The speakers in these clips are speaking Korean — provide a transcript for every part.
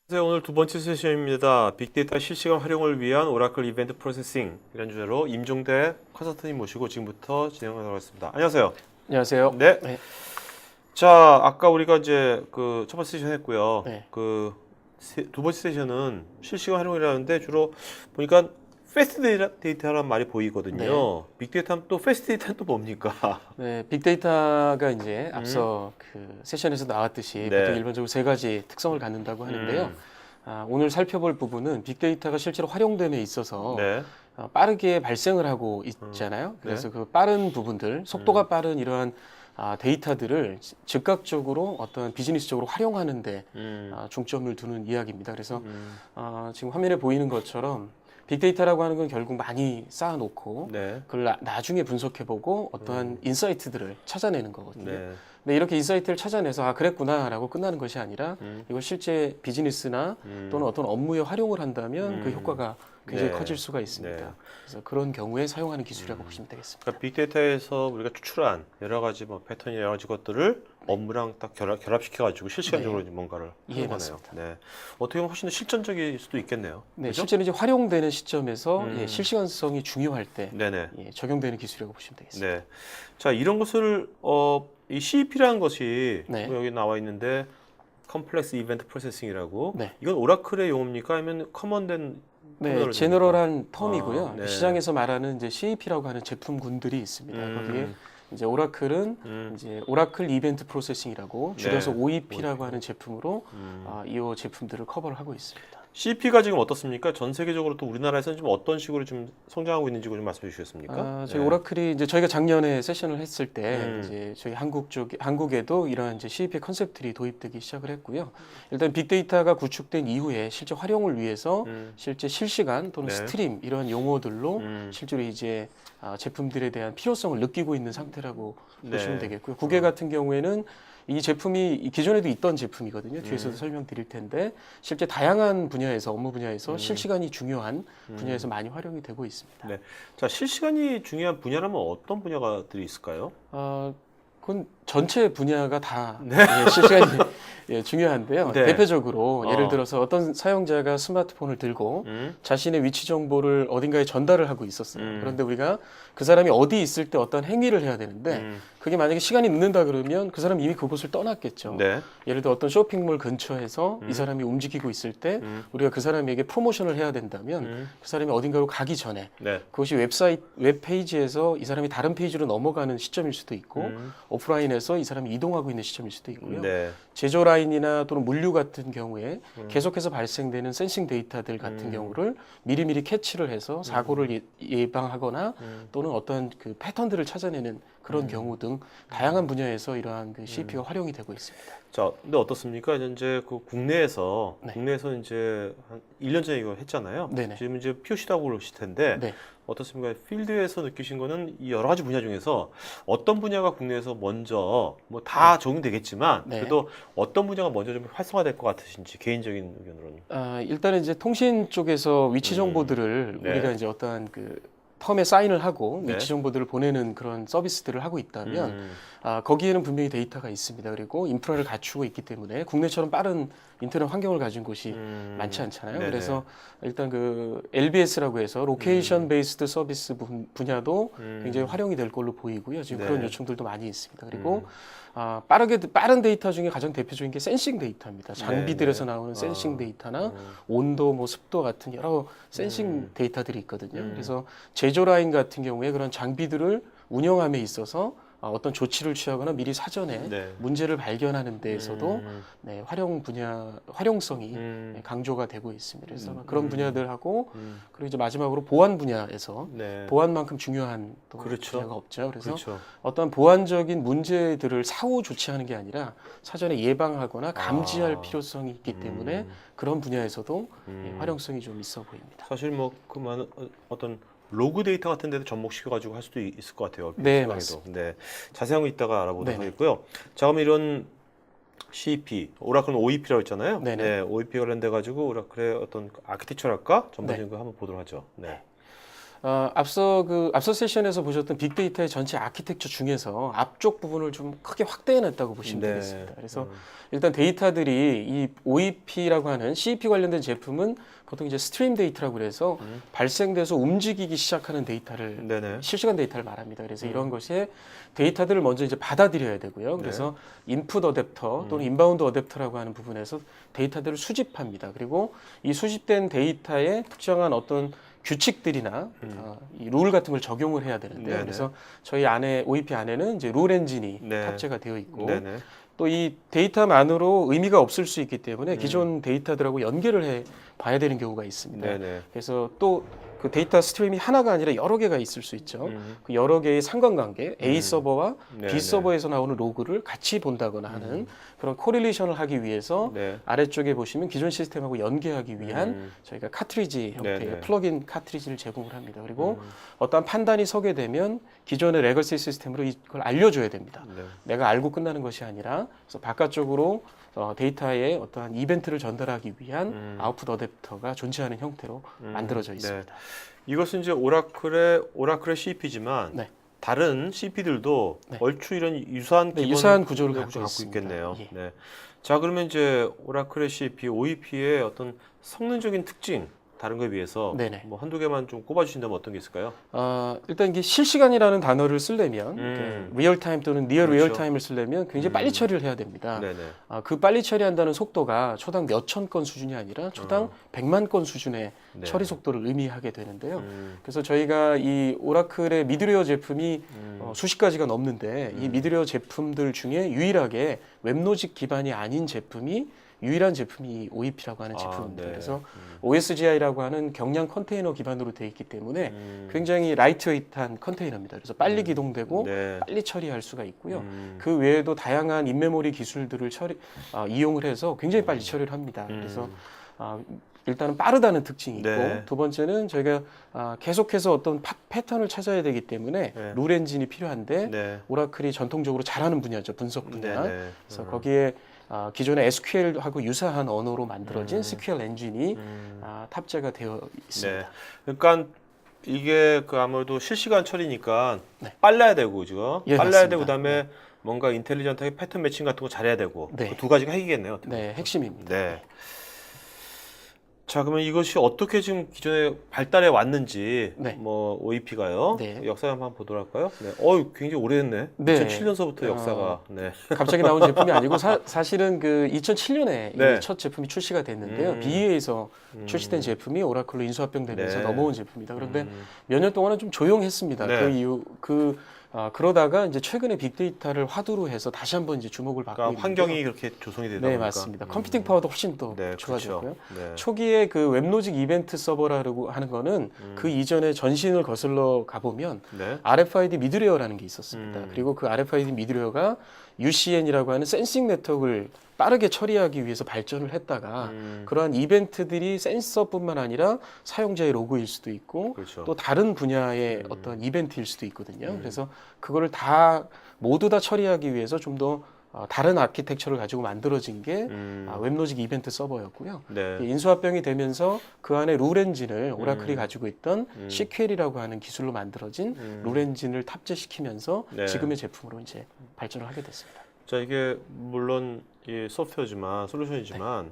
안녕하세요. 오늘 두 번째 세션입니다. 빅데이터 실시간 활용을 위한 오라클 이벤트 프로세싱 이런 주제로 임종대 컨설턴님 모시고 지금부터 진행하도록 하겠습니다. 안녕하세요. 안녕하세요. 네. 네. 자, 아까 우리가 이제 그 첫 번째 세션 했고요. 네. 두 번째 세션은 실시간 활용이라는데 주로 보니까 패스트 데이터란 말이 보이거든요. 빅데이터는 또 패스트 데이터는 또 뭡니까? 네, 빅데이터가 이제 앞서 그 세션에서 나왔듯이 네. 보통 일반적으로 세 가지 특성을 갖는다고 하는데요. 오늘 살펴볼 부분은 빅데이터가 실제로 활용됨에 있어서 네. 빠르게 발생을 하고 있잖아요. 그래서 그 빠른 부분들, 속도가 빠른 이러한 데이터들을 즉각적으로 어떤 비즈니스적으로 활용하는데 중점을 두는 이야기입니다. 그래서 지금 화면에 보이는 것처럼 빅데이터라고 하는 건 결국 많이 쌓아놓고 네. 그걸 나중에 분석해보고 어떠한 인사이트들을 찾아내는 거거든요. 네. 근데 이렇게 인사이트를 찾아내서 그랬구나라고 끝나는 것이 아니라 이걸 실제 비즈니스나 또는 어떤 업무에 활용을 한다면 그 효과가 굉장히 네. 커질 수가 있습니다. 네. 그래서 그런 경우에 사용하는 기술이라고 보시면 되겠습니다. 그러니까 빅데이터에서 우리가 추출한 여러 가지 뭐 패턴이 여러 가지 것들을 업무랑 딱 결합시켜가지고 실시간적으로 뭔가를 예, 하는 거네요. 맞습니다. 네. 어떻게 보면 훨씬 더 실전적일 수도 있겠네요. 네, 그죠? 실제로 이제 활용되는 시점에서 실시간성이 중요할 때 네네. 적용되는 기술이라고 보시면 되겠습니다. 네. 자, 이런 것을 이 CEP라는 것이 네. 여기 나와 있는데 컴플렉스 이벤트 프로세싱이라고. 네. 이건 오라클의 용어입니까? 아니면 커먼된 네, 코드를 제너럴한 텀이고요. 네. 시장에서 말하는 이제 CAP라고 하는 제품군들이 있습니다. 거기에 이제 오라클은 이제 오라클 이벤트 프로세싱이라고 줄여서 네. OEP라고 하는 제품으로 이 제품들을 커버를 하고 있습니다. CEP가 지금 어떻습니까? 전 세계적으로 또 우리나라에서는 좀 어떤 식으로 좀 성장하고 있는지 좀 말씀해 주시겠습니까? 저희 네. 오라클이 이제 저희가 작년에 세션을 했을 때 음. 이제 저희 한국에도 이러한 이제 CAP 컨셉들이 도입되기 시작을 했고요. 일단 빅데이터가 구축된 이후에 실제 활용을 위해서 실제 실시간 또는 네. 스트림 이런 용어들로 실제로 이제 제품들에 대한 필요성을 느끼고 있는 상태라고 네. 보시면 되겠고요. 국외 같은 경우에는 이 제품이 기존에도 있던 제품이거든요. 뒤에서도 설명드릴 텐데 실제 다양한 분야에서 업무 분야에서 실시간이 중요한 분야에서 많이 활용이 되고 있습니다. 네. 자, 실시간이 중요한 분야라면 어떤 분야들이 있을까요? 그건 전체 분야가 다 실시간이 중요한데요. 네. 대표적으로 예를 들어서 어떤 사용자가 스마트폰을 들고 자신의 위치 정보를 어딘가에 전달을 하고 있었어요. 그런데 우리가 그 사람이 어디 있을 때 어떤 행위를 해야 되는데 그게 만약에 시간이 늦는다 그러면 그 사람이 이미 그곳을 떠났겠죠. 네. 예를 들어 어떤 쇼핑몰 근처에서 이 사람이 움직이고 있을 때 우리가 그 사람에게 프로모션을 해야 된다면 그 사람이 어딘가로 가기 전에 네. 그것이 웹페이지에서 이 사람이 다른 페이지로 넘어가는 시점일 수도 있고 오프라인에서 이 사람이 이동하고 있는 시점일 수도 있고요. 네. 제조 라인이나 또는 물류 같은 경우에 계속해서 발생되는 센싱 데이터들 같은 경우를 미리미리 캐치를 해서 사고를 예방하거나 또는 어떤 그 패턴들을 찾아내는 그런 경우 등 다양한 분야에서 이러한 그 CP가 활용이 되고 있습니다. 자, 근데 어떻습니까? 이제 그 국내에서 네. 이제 한 1년 전에 이거 했잖아요. 네네. 지금 이제 POC도 하고 그러실 텐데 네. 어떻습니까? 필드에서 느끼신 거는 이 여러 가지 분야 중에서 어떤 분야가 국내에서 먼저 뭐 다 적용되겠지만 네. 그래도 어떤 분야가 먼저 좀 활성화될 것 같으신지 개인적인 의견으로는. 일단은 이제 통신 쪽에서 위치 정보들을 네. 우리가 이제 어떠한 그 텀에 사인을 하고 네. 위치 정보들을 보내는 그런 서비스들을 하고 있다면 거기에는 분명히 데이터가 있습니다. 그리고 인프라를 갖추고 있기 때문에 국내처럼 빠른 인터넷 환경을 가진 곳이 많지 않잖아요. 네네. 그래서 일단 그 LBS라고 해서 로케이션 베이스드 서비스 분야도 굉장히 활용이 될 걸로 보이고요. 지금 네. 그런 요청들도 많이 있습니다. 그리고 빠른 데이터 중에 가장 대표적인 게 센싱 데이터입니다. 장비들에서 나오는 센싱 데이터나 온도, 뭐 습도 같은 여러 센싱 데이터들이 있거든요. 그래서 제조 라인 같은 경우에 그런 장비들을 운영함에 있어서 어떤 조치를 취하거나 미리 사전에 네. 문제를 발견하는 데에서도 네, 활용성이 강조가 되고 있습니다. 그래서 그런 분야들하고 그리고 이제 마지막으로 보안 분야에서 네. 보안만큼 중요한 또 그렇죠. 분야가 없죠. 그래서 그렇죠. 어떤 보안적인 문제들을 사후 조치하는 게 아니라 사전에 예방하거나 감지할 필요성이 있기 때문에 그런 분야에서도 활용성이 좀 있어 보입니다. 사실 뭐 그만 어떤 로그 데이터 같은 데도 접목시켜 가지고 할 수도 있을 것 같아요. 네, 생각해도. 맞습니다. 네. 자세한 거 이따가 알아보도록 네네. 하겠고요. 자, 그럼 이런 CEP, 오라클은 OEP라고 했잖아요. 네네. 네, OEP 관련돼 가지고 오라클의 어떤 아키텍처랄까 전반적인 네. 거 한번 보도록 하죠. 네. 앞서 세션에서 보셨던 빅데이터의 전체 아키텍처 중에서 앞쪽 부분을 좀 크게 확대해냈다고 보시면 네. 되겠습니다. 그래서 일단 데이터들이 이 OEP라고 하는 CEP 관련된 제품은 보통 이제 스트림 데이터라고 그래서 발생돼서 움직이기 시작하는 데이터를 네네. 실시간 데이터를 말합니다. 그래서 이런 것에 데이터들을 먼저 이제 받아들여야 되고요. 그래서 인풋 어댑터 또는 인바운드 어댑터라고 하는 부분에서 데이터들을 수집합니다. 그리고 이 수집된 데이터에 특정한 어떤 규칙들이나 이 룰 같은 걸 적용을 해야 되는데요. 네네. 그래서 저희 안에 OEP 안에는 이제 룰 엔진이 네. 탑재가 되어 있고 네네. 또 이 데이터만으로 의미가 없을 수 있기 때문에 기존 데이터들하고 연결을 해 봐야 되는 경우가 있습니다. 네네. 그래서 또 그 데이터 스트림이 하나가 아니라 여러 개가 있을 수 있죠. 그 여러 개의 상관관계, A 서버와 네네. B 서버에서 나오는 로그를 같이 본다거나 하는 그런 코릴레이션을 하기 위해서 네. 아래쪽에 보시면 기존 시스템하고 연계하기 위한 저희가 카트리지 형태의 네네. 플러그인 카트리지를 제공을 합니다. 그리고 어떠한 판단이 서게 되면 기존의 레거시 시스템으로 이걸 알려줘야 됩니다. 네. 내가 알고 끝나는 것이 아니라 그래서 바깥쪽으로 데이터에 어떠한 이벤트를 전달하기 위한 아웃풋 어댑터가 존재하는 형태로 만들어져 있습니다. 네. 이것은 이제 오라클의 CP지만 네. 다른 CP들도 네. 얼추 이런 유사한 네, 기본 유사한 구조를 갖고 갖고 있습니다. 있겠네요. 예. 네. 자, 그러면 이제 오라클의 CP, OEP의 어떤 성능적인 특징 다른 거에 비해서 네네. 뭐 한두 개만 좀 꼽아주신다면 어떤 게 있을까요? 일단 이게 실시간이라는 단어를 쓰려면 리얼타임 또는 니어 그렇죠. 리얼타임을 쓰려면 굉장히 빨리 처리를 해야 됩니다. 네네. 그 빨리 처리한다는 속도가 초당 몇천 건 수준이 아니라 초당 100만 건 수준의 네. 처리 속도를 의미하게 되는데요. 그래서 저희가 이 오라클의 미드웨어 제품이 수십 가지가 넘는데 이 미드웨어 제품들 중에 유일하게 웹로직 기반이 아닌 제품이 유일한 제품이 OEP라고 하는 제품입니다. 네. 그래서 OSGI라고 하는 경량 컨테이너 기반으로 되어 있기 때문에 굉장히 라이트웨이트한 컨테이너입니다. 그래서 빨리 기동되고 네. 빨리 처리할 수가 있고요. 그 외에도 다양한 인메모리 기술들을 이용을 해서 굉장히 빨리 처리를 합니다. 그래서 일단은 빠르다는 특징이 있고 네. 두 번째는 저희가 계속해서 어떤 패턴을 찾아야 되기 때문에 네. 룰 엔진이 필요한데 네. 오라클이 전통적으로 잘하는 분야죠. 분석 분야. 네네. 그래서 거기에 기존의 SQL하고 유사한 언어로 만들어진 SQL 엔진이 탑재가 되어 있습니다. 네. 그러니까 이게 그 아무래도 실시간 처리니까 네. 빨라야 되고 지금 예, 빨라야 맞습니다. 되고 그다음에 뭔가 인텔리전트하게 패턴 매칭 같은 거 잘해야 되고 네. 그 두 가지가 핵이겠네요. 어떻게 네, 핵심입니다. 네. 자, 그러면 이것이 어떻게 지금 기존에 발달해 왔는지, 네. 뭐 OEP가요. 네. 역사 한번 보도록 할까요? 네. 굉장히 오래됐네. 네. 2007년서부터 역사가. 네. 갑자기 나온 제품이 아니고 사실은 그 2007년에 네. 첫 제품이 출시가 됐는데요. BE에서 출시된 제품이 오라클로 인수합병되면서 네. 넘어온 제품입니다. 그런데 몇 년 동안은 좀 조용했습니다. 네. 그 이후 그러다가 이제 최근에 빅데이터를 화두로 해서 다시 한번 이제 주목을 받고 그러니까 있는데요. 환경이 그렇게 조성이 되다 네, 보니까. 맞습니다. 컴퓨팅 파워도 훨씬 더 네, 좋아졌고요. 그렇죠. 네. 초기에 그 웹로직 이벤트 서버라고 하는 거는 그 이전에 전신을 거슬러 가보면 네. RFID 미드웨어라는 게 있었습니다. 그리고 그 RFID 미드웨어가 UCN이라고 하는 센싱 네트워크를 빠르게 처리하기 위해서 발전을 했다가 그러한 이벤트들이 센서뿐만 아니라 사용자의 로그일 수도 있고 그렇죠. 또 다른 분야의 어떤 이벤트일 수도 있거든요. 그래서 그거를 다 모두 다 처리하기 위해서 좀 더 다른 아키텍처를 가지고 만들어진 게 웹로직 이벤트 서버였고요. 네. 인수합병이 되면서 그 안에 룰 엔진을 오라클이 가지고 있던 CQL이라고 하는 기술로 만들어진 룰 엔진을 탑재시키면서 네. 지금의 제품으로 이제 발전을 하게 됐습니다. 자, 이게 물론 이 소프트웨어지만 솔루션이지만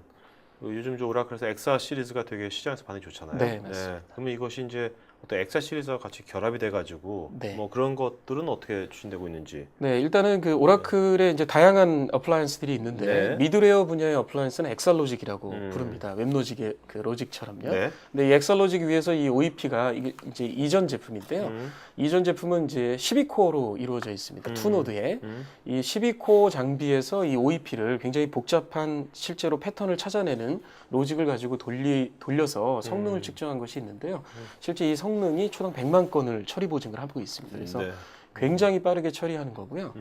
요즘 저 오라클에서 엑사 시리즈가 되게 시장에서 반응이 좋잖아요. 네, 맞습니다. 그러면 이것이 이제 어떤 엑사 시리즈와 같이 결합이 돼가지고 네. 뭐 그런 것들은 어떻게 추진되고 있는지. 네, 일단은 그 오라클의 이제 다양한 어플라이언스들이 있는데 네. 미드웨어 분야의 어플라이언스는 엑살로직이라고 부릅니다. 웹로직의 그 로직처럼요. 네. 근데 이 엑살로직 위에서 이 OEP가 이게 이제 이전 제품인데요. 이전 제품은 이제 12코어로 이루어져 있습니다. 투 노드에 이 12코어 장비에서 이 OEP를 굉장히 복잡한 실제로 패턴을 찾아내는 로직을 가지고 돌려서 성능을 측정한 것이 있는데요. 실제 이 성능이 초당 100만 건을 처리 보증을 하고 있습니다. 그래서 네. 굉장히 빠르게 처리하는 거고요.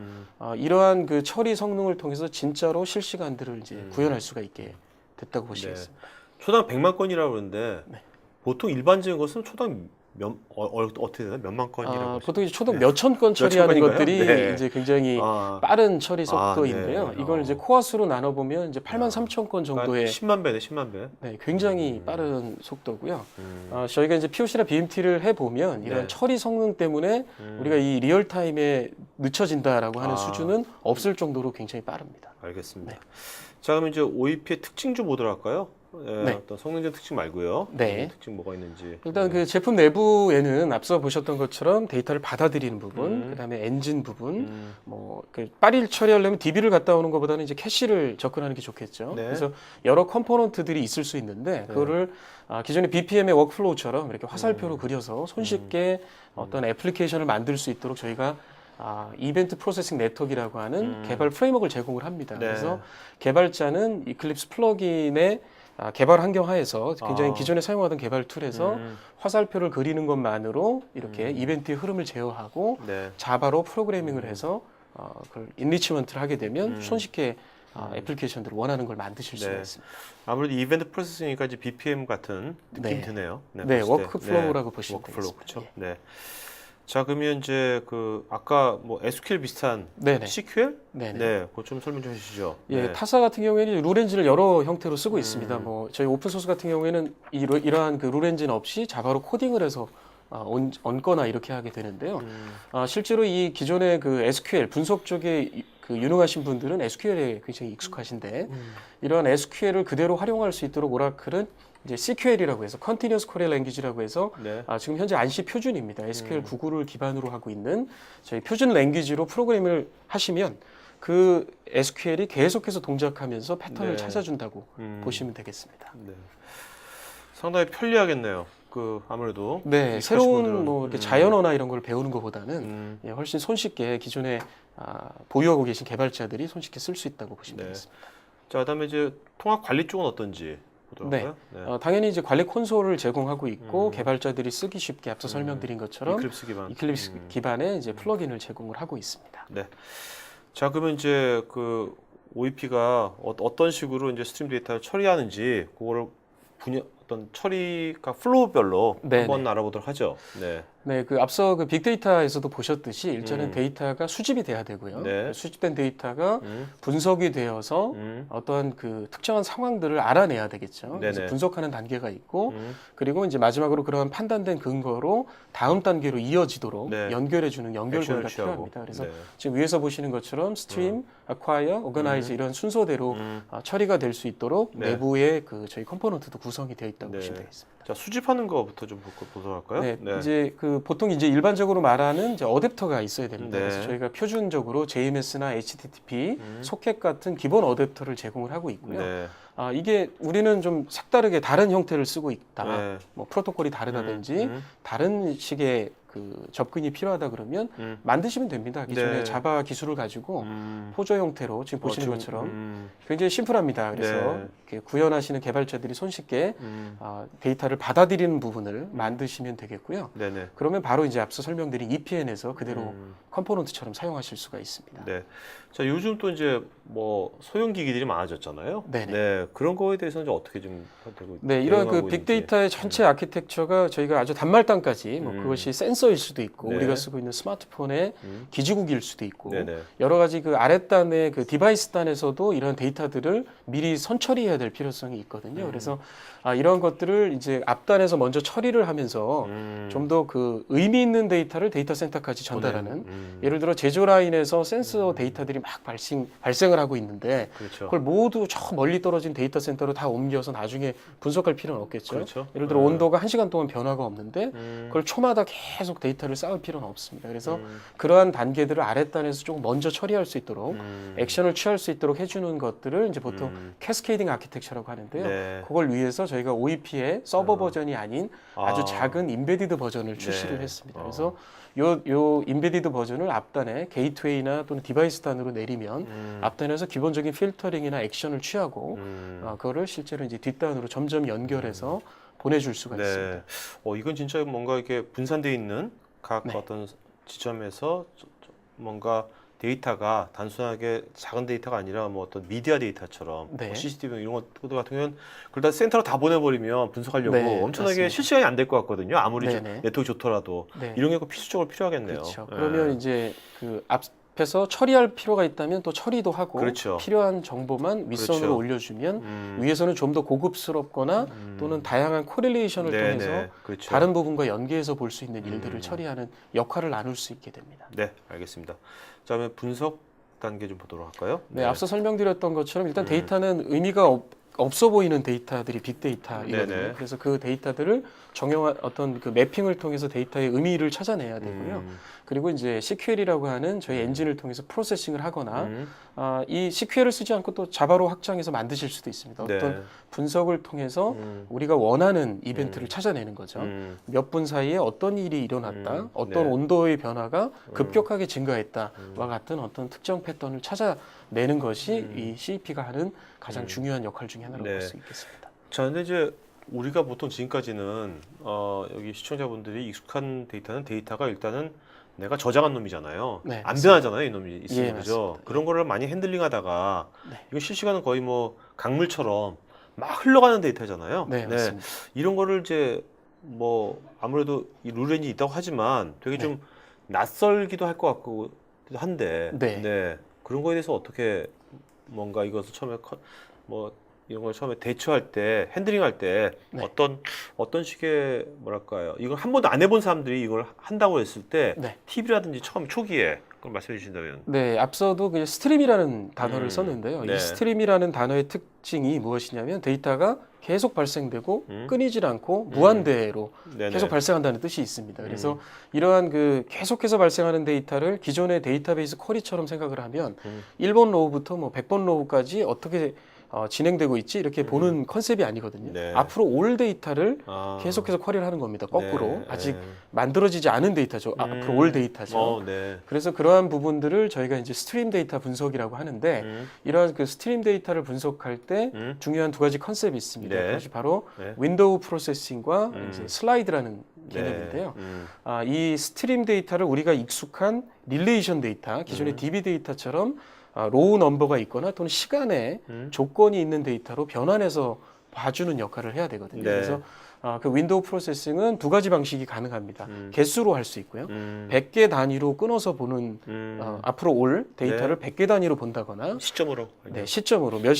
이러한 그 처리 성능을 통해서 진짜로 실시간들을 이제 구현할 수가 있게 됐다고 보시겠습니다. 초당 100만 건이라고 그러는데 네. 보통 일반적인 것은 초당 어떻게 되나? 몇만 건이라고. 보통 이제 초동 몇천 건 처리하는 건인가요? 것들이 네. 이제 굉장히 빠른 처리 속도인데요. 네. 이걸 이제 코어 수로 나눠 보면 이제 8만 3천 건 정도의 10만 배네, 10만 배. 네, 굉장히 빠른 속도고요. 저희가 이제 POC나 BMT를 해 보면 이런 네. 처리 성능 때문에 우리가 이 리얼 타임에 늦춰진다라고 하는 수준은 없을 정도로 굉장히 빠릅니다. 알겠습니다. 네. 자, 그럼 이제 OEP의 특징 좀 보도록 할까요? 네. 어떤 성능적 특징 말고요. 네. 특징 뭐가 있는지. 일단 그 제품 내부에는 앞서 보셨던 것처럼 데이터를 받아들이는 부분, 그다음에 엔진 부분, 뭐그 빠르게 처리하려면 DB를 갔다 오는 것보다는 이제 캐시를 접근하는 게 좋겠죠. 네. 그래서 여러 컴포넌트들이 있을 수 있는데 그거를 기존의 BPM의 워크플로우처럼 이렇게 화살표로 그려서 손쉽게 어떤 애플리케이션을 만들 수 있도록 저희가 이벤트 프로세싱 네트워크라고 하는 개발 프레임워크를 제공을 합니다. 네. 그래서 개발자는 이클립스 플러그인의 개발 환경 하에서 굉장히 기존에 사용하던 개발 툴에서 화살표를 그리는 것만으로 이렇게 이벤트의 흐름을 제어하고 네. 자바로 프로그래밍을 해서 그걸 인리치먼트를 하게 되면 손쉽게 애플리케이션들을 원하는 걸 만드실 수가 네. 있습니다. 아무래도 이벤트 프로세싱이니까 이제 BPM 같은 느낌이 네. 드네요. 네, 봤을 때. 워크플로우라고 보시면 워크플로우 되겠습니다. 그렇죠. 네. 자, 그러면 이제 그 아까 뭐 SQL 비슷한 네네. CQL? 네네. 네, 그거 좀 설명 좀 해주시죠. 예, 네. 타사 같은 경우에는 룰엔진을 여러 형태로 쓰고 있습니다. 뭐 저희 오픈 소스 같은 경우에는 이러한 그 룰엔진 없이 자바로 코딩을 해서 얹거나 이렇게 하게 되는데요. 실제로 이 기존의 그 SQL 분석 쪽에 그 유능하신 분들은 SQL에 굉장히 익숙하신데 이러한 SQL을 그대로 활용할 수 있도록 오라클은 이제 CQL이라고 해서 Continuous Query Language라고 해서 네. 지금 현재 안시 표준입니다. SQL 9구를 기반으로 하고 있는 저희 표준 랭귀지로 프로그램을 하시면 그 SQL이 계속해서 동작하면서 패턴을 네. 찾아준다고 보시면 되겠습니다. 네. 상당히 편리하겠네요. 그 아무래도 네, 익숙하신 새로운 분들은. 뭐 이렇게 자연어나 이런 걸 배우는 것보다는 예, 훨씬 손쉽게 기존에 보유하고 계신 개발자들이 손쉽게 쓸 수 있다고 보시면 네. 되겠습니다. 자, 그다음에 이제 통합 관리 쪽은 어떤지 보도록 네. 할까요? 네. 당연히 이제 관리 콘솔을 제공하고 있고 개발자들이 쓰기 쉽게 앞서 설명드린 것처럼 이클립스 기반. 이클립스 기반의 이제 플러그인을 제공을 하고 있습니다. 네. 자, 그러면 이제 그 OEP가 어떤 식으로 이제 스트림 데이터를 처리하는지 그거를 어떤 처리가 플로우별로 네네. 한번 알아보도록 하죠. 네. 네, 그 앞서 그 빅데이터에서도 보셨듯이 일단은 데이터가 수집이 돼야 되고요. 네. 그 수집된 데이터가 음. 분석이 되어서 어떠한 그 특정한 상황들을 알아내야 되겠죠. 그래서 네네. 분석하는 단계가 있고 그리고 이제 마지막으로 그러한 판단된 근거로 다음 단계로 이어지도록 네. 연결해주는 연결고리가 액션을 취하고. 필요합니다. 그래서 네. 지금 위에서 보시는 것처럼 스트림, acquire, organize 이런 순서대로 처리가 될 수 있도록 네. 내부에 그 저희 컴포넌트도 구성이 되어 있다고 네. 보시면 되겠습니다. 자, 수집하는 거부터 좀 보도록 할까요? 네, 이제 그 보통 이제 일반적으로 말하는 이제 어댑터가 있어야 됩니다. 네. 그래서 저희가 표준적으로 JMS나 HTTP 소켓 같은 기본 어댑터를 제공을 하고 있고요. 네. 이게 우리는 좀 색다르게 다른 형태를 쓰고 있다. 네. 뭐 프로토콜이 다르다든지 다른 식의 그 접근이 필요하다 그러면 만드시면 됩니다. 기존의 네. 자바 기술을 가지고 포저 형태로 지금 보시는 지금, 것처럼 굉장히 심플합니다. 그래서 네. 이렇게 구현하시는 개발자들이 손쉽게 데이터를 받아들이는 부분을 만드시면 되겠고요. 네네. 그러면 바로 이제 앞서 설명드린 EPN에서 그대로 컴포넌트처럼 사용하실 수가 있습니다. 네. 자, 요즘 또 이제 뭐 소형 기기들이 많아졌잖아요. 네네. 네. 그런 거에 대해서는 어떻게 좀 되고 네, 이런 그 대응하고 빅데이터의 전체 아키텍처가 저희가 아주 단말단까지 뭐 그것이 센서일 수도 있고 네. 우리가 쓰고 있는 스마트폰의 기지국일 수도 있고 네네. 여러 가지 그 아랫단의 그 디바이스 단에서도 이런 데이터들을 미리 선처리해야 될 필요성이 있거든요. 그래서 이런 것들을 이제 앞단에서 먼저 처리를 하면서 좀 더 그 의미 있는 데이터를 데이터 센터까지 전달하는 예를 들어 제조 라인에서 센서 데이터들이 막 발생을 하고 있는데 그렇죠. 그걸 모두 저 멀리 떨어진 데이터 센터로 다 옮겨서 나중에 분석할 필요는 없겠죠. 그렇죠. 예를 들어 온도가 1시간 동안 변화가 없는데 그걸 초마다 계속 데이터를 쌓을 필요는 없습니다. 그래서 그러한 단계들을 아랫단에서 조금 먼저 처리할 수 있도록 액션을 취할 수 있도록 해주는 것들을 이제 보통 캐스케이딩 아키텍처라고 하는데요. 네. 그걸 위해서 저희가 OEP의 서버 버전이 아닌 아주 작은 임베디드 버전을 출시를 네. 했습니다. 그래서 요 임베디드 버전을 앞단에 게이트웨이나 또는 디바이스 단으로 내리면 앞단에서 기본적인 필터링이나 액션을 취하고 그거를 실제로 이제 뒷단으로 점점 연결해서 보내줄 수가 있습니다. 네. 이건 진짜 뭔가 이렇게 분산되어 있는 각 네. 어떤 지점에서 뭔가 데이터가 단순하게 작은 데이터가 아니라 뭐 어떤 미디어 데이터처럼 네. 뭐 CCTV 이런 것들 같은 경우는 그걸 다 센터로 다 보내버리면 분석하려고 네, 엄청나게 맞습니다. 실시간이 안 될 것 같거든요. 아무리 네네. 네트워크 좋더라도 네. 이런 게 꼭 필수적으로 필요하겠네요. 그렇죠. 예. 그러면 이제 그 앞에서 처리할 필요가 있다면 또 처리도 하고 그렇죠. 필요한 정보만 윗선으로 그렇죠. 올려주면 위에서는 좀 더 고급스럽거나 또는 다양한 코릴레이션을 통해서 그렇죠. 다른 부분과 연계해서 볼 수 있는 일들을 처리하는 역할을 나눌 수 있게 됩니다. 네, 알겠습니다. 자, 그러면 분석 단계 좀 보도록 할까요? 네, 앞서 설명드렸던 것처럼 일단 데이터는 의미가 없어 보이는 데이터들이 빅데이터이거든요. 네네. 그래서 그 데이터들을 정형한 어떤 그 매핑을 통해서 데이터의 의미를 찾아내야 되고요. 그리고 이제 SQL이라고 하는 저희 엔진을 통해서 프로세싱을 하거나 이 SQL을 쓰지 않고 또 자바로 확장해서 만드실 수도 있습니다. 네. 어떤 분석을 통해서 우리가 원하는 이벤트를 찾아내는 거죠. 몇 분 사이에 어떤 일이 일어났다, 어떤 네. 온도의 변화가 급격하게 증가했다와 같은 어떤 특정 패턴을 찾아내는 것이 이 CEP가 하는 가장 중요한 역할 중에 하나라고 네. 볼 수 있겠습니다. 자, 근데 이제 우리가 보통 지금까지는 여기 시청자분들이 익숙한 데이터가 일단은 내가 저장한 놈이잖아요. 네, 안 맞습니다. 변하잖아요, 이 놈이 있으면. 예, 그죠? 맞습니다. 그런 거를 많이 핸들링하다가 네. 이거 실시간은 거의 뭐 강물처럼 막 흘러가는 데이터잖아요. 네, 맞습니다. 이런 거를 이제 뭐 아무래도 이 룰렌이 있다고 하지만 되게 좀 낯설기도 할 것 같고 한데 네. 그런 거에 대해서 어떻게 뭔가 이것을 처음에 뭐 이런 걸 처음에 대처할 때 핸들링할 때 네. 어떤 식의 뭐랄까요, 이걸 한 번도 안 해본 사람들이 이걸 한다고 했을 때 네. 팁이라든지 처음 초기에 그걸 말씀해 주신다면. 네, 앞서도 그냥 스트림이라는 단어를 썼는데요. 네. 이 스트림이라는 단어의 특징이 무엇이냐면 데이터가 계속 발생되고 끊이질 않고 무한대로 네네. 계속 발생한다는 뜻이 있습니다. 그래서 이러한 그 계속해서 발생하는 데이터를 기존의 데이터베이스 쿼리처럼 생각을 하면 1번 로우부터 뭐 100번 로우까지 어떻게 진행되고 있지 이렇게 보는 컨셉이 아니거든요. 네. 앞으로 올 데이터를 아. 계속해서 쿼리를 하는 겁니다. 거꾸로 네. 아직 만들어지지 않은 데이터죠. 앞으로 올 데이터죠. 네. 그래서 그러한 부분들을 저희가 이제 스트림 데이터 분석이라고 하는데 이러한 그 스트림 데이터를 분석할 때 중요한 두 가지 컨셉이 있습니다. 네. 그것이 바로 네. 윈도우 프로세싱과 이제 슬라이드라는 개념인데요. 이 스트림 데이터를 우리가 익숙한 릴레이션 데이터, 기존의 DB 데이터처럼 로우 넘버가 있거나 또는 시간에 조건이 있는 데이터로 변환해서 봐주는 역할을 해야 되거든요. 네. 그래서 그 윈도우 프로세싱은 두 가지 방식이 가능합니다. 개수로 할 수 있고요. 100개 단위로 끊어서 보는 앞으로 올 데이터를 100개 단위로 본다거나 시점으로. 네, 시점으로 몇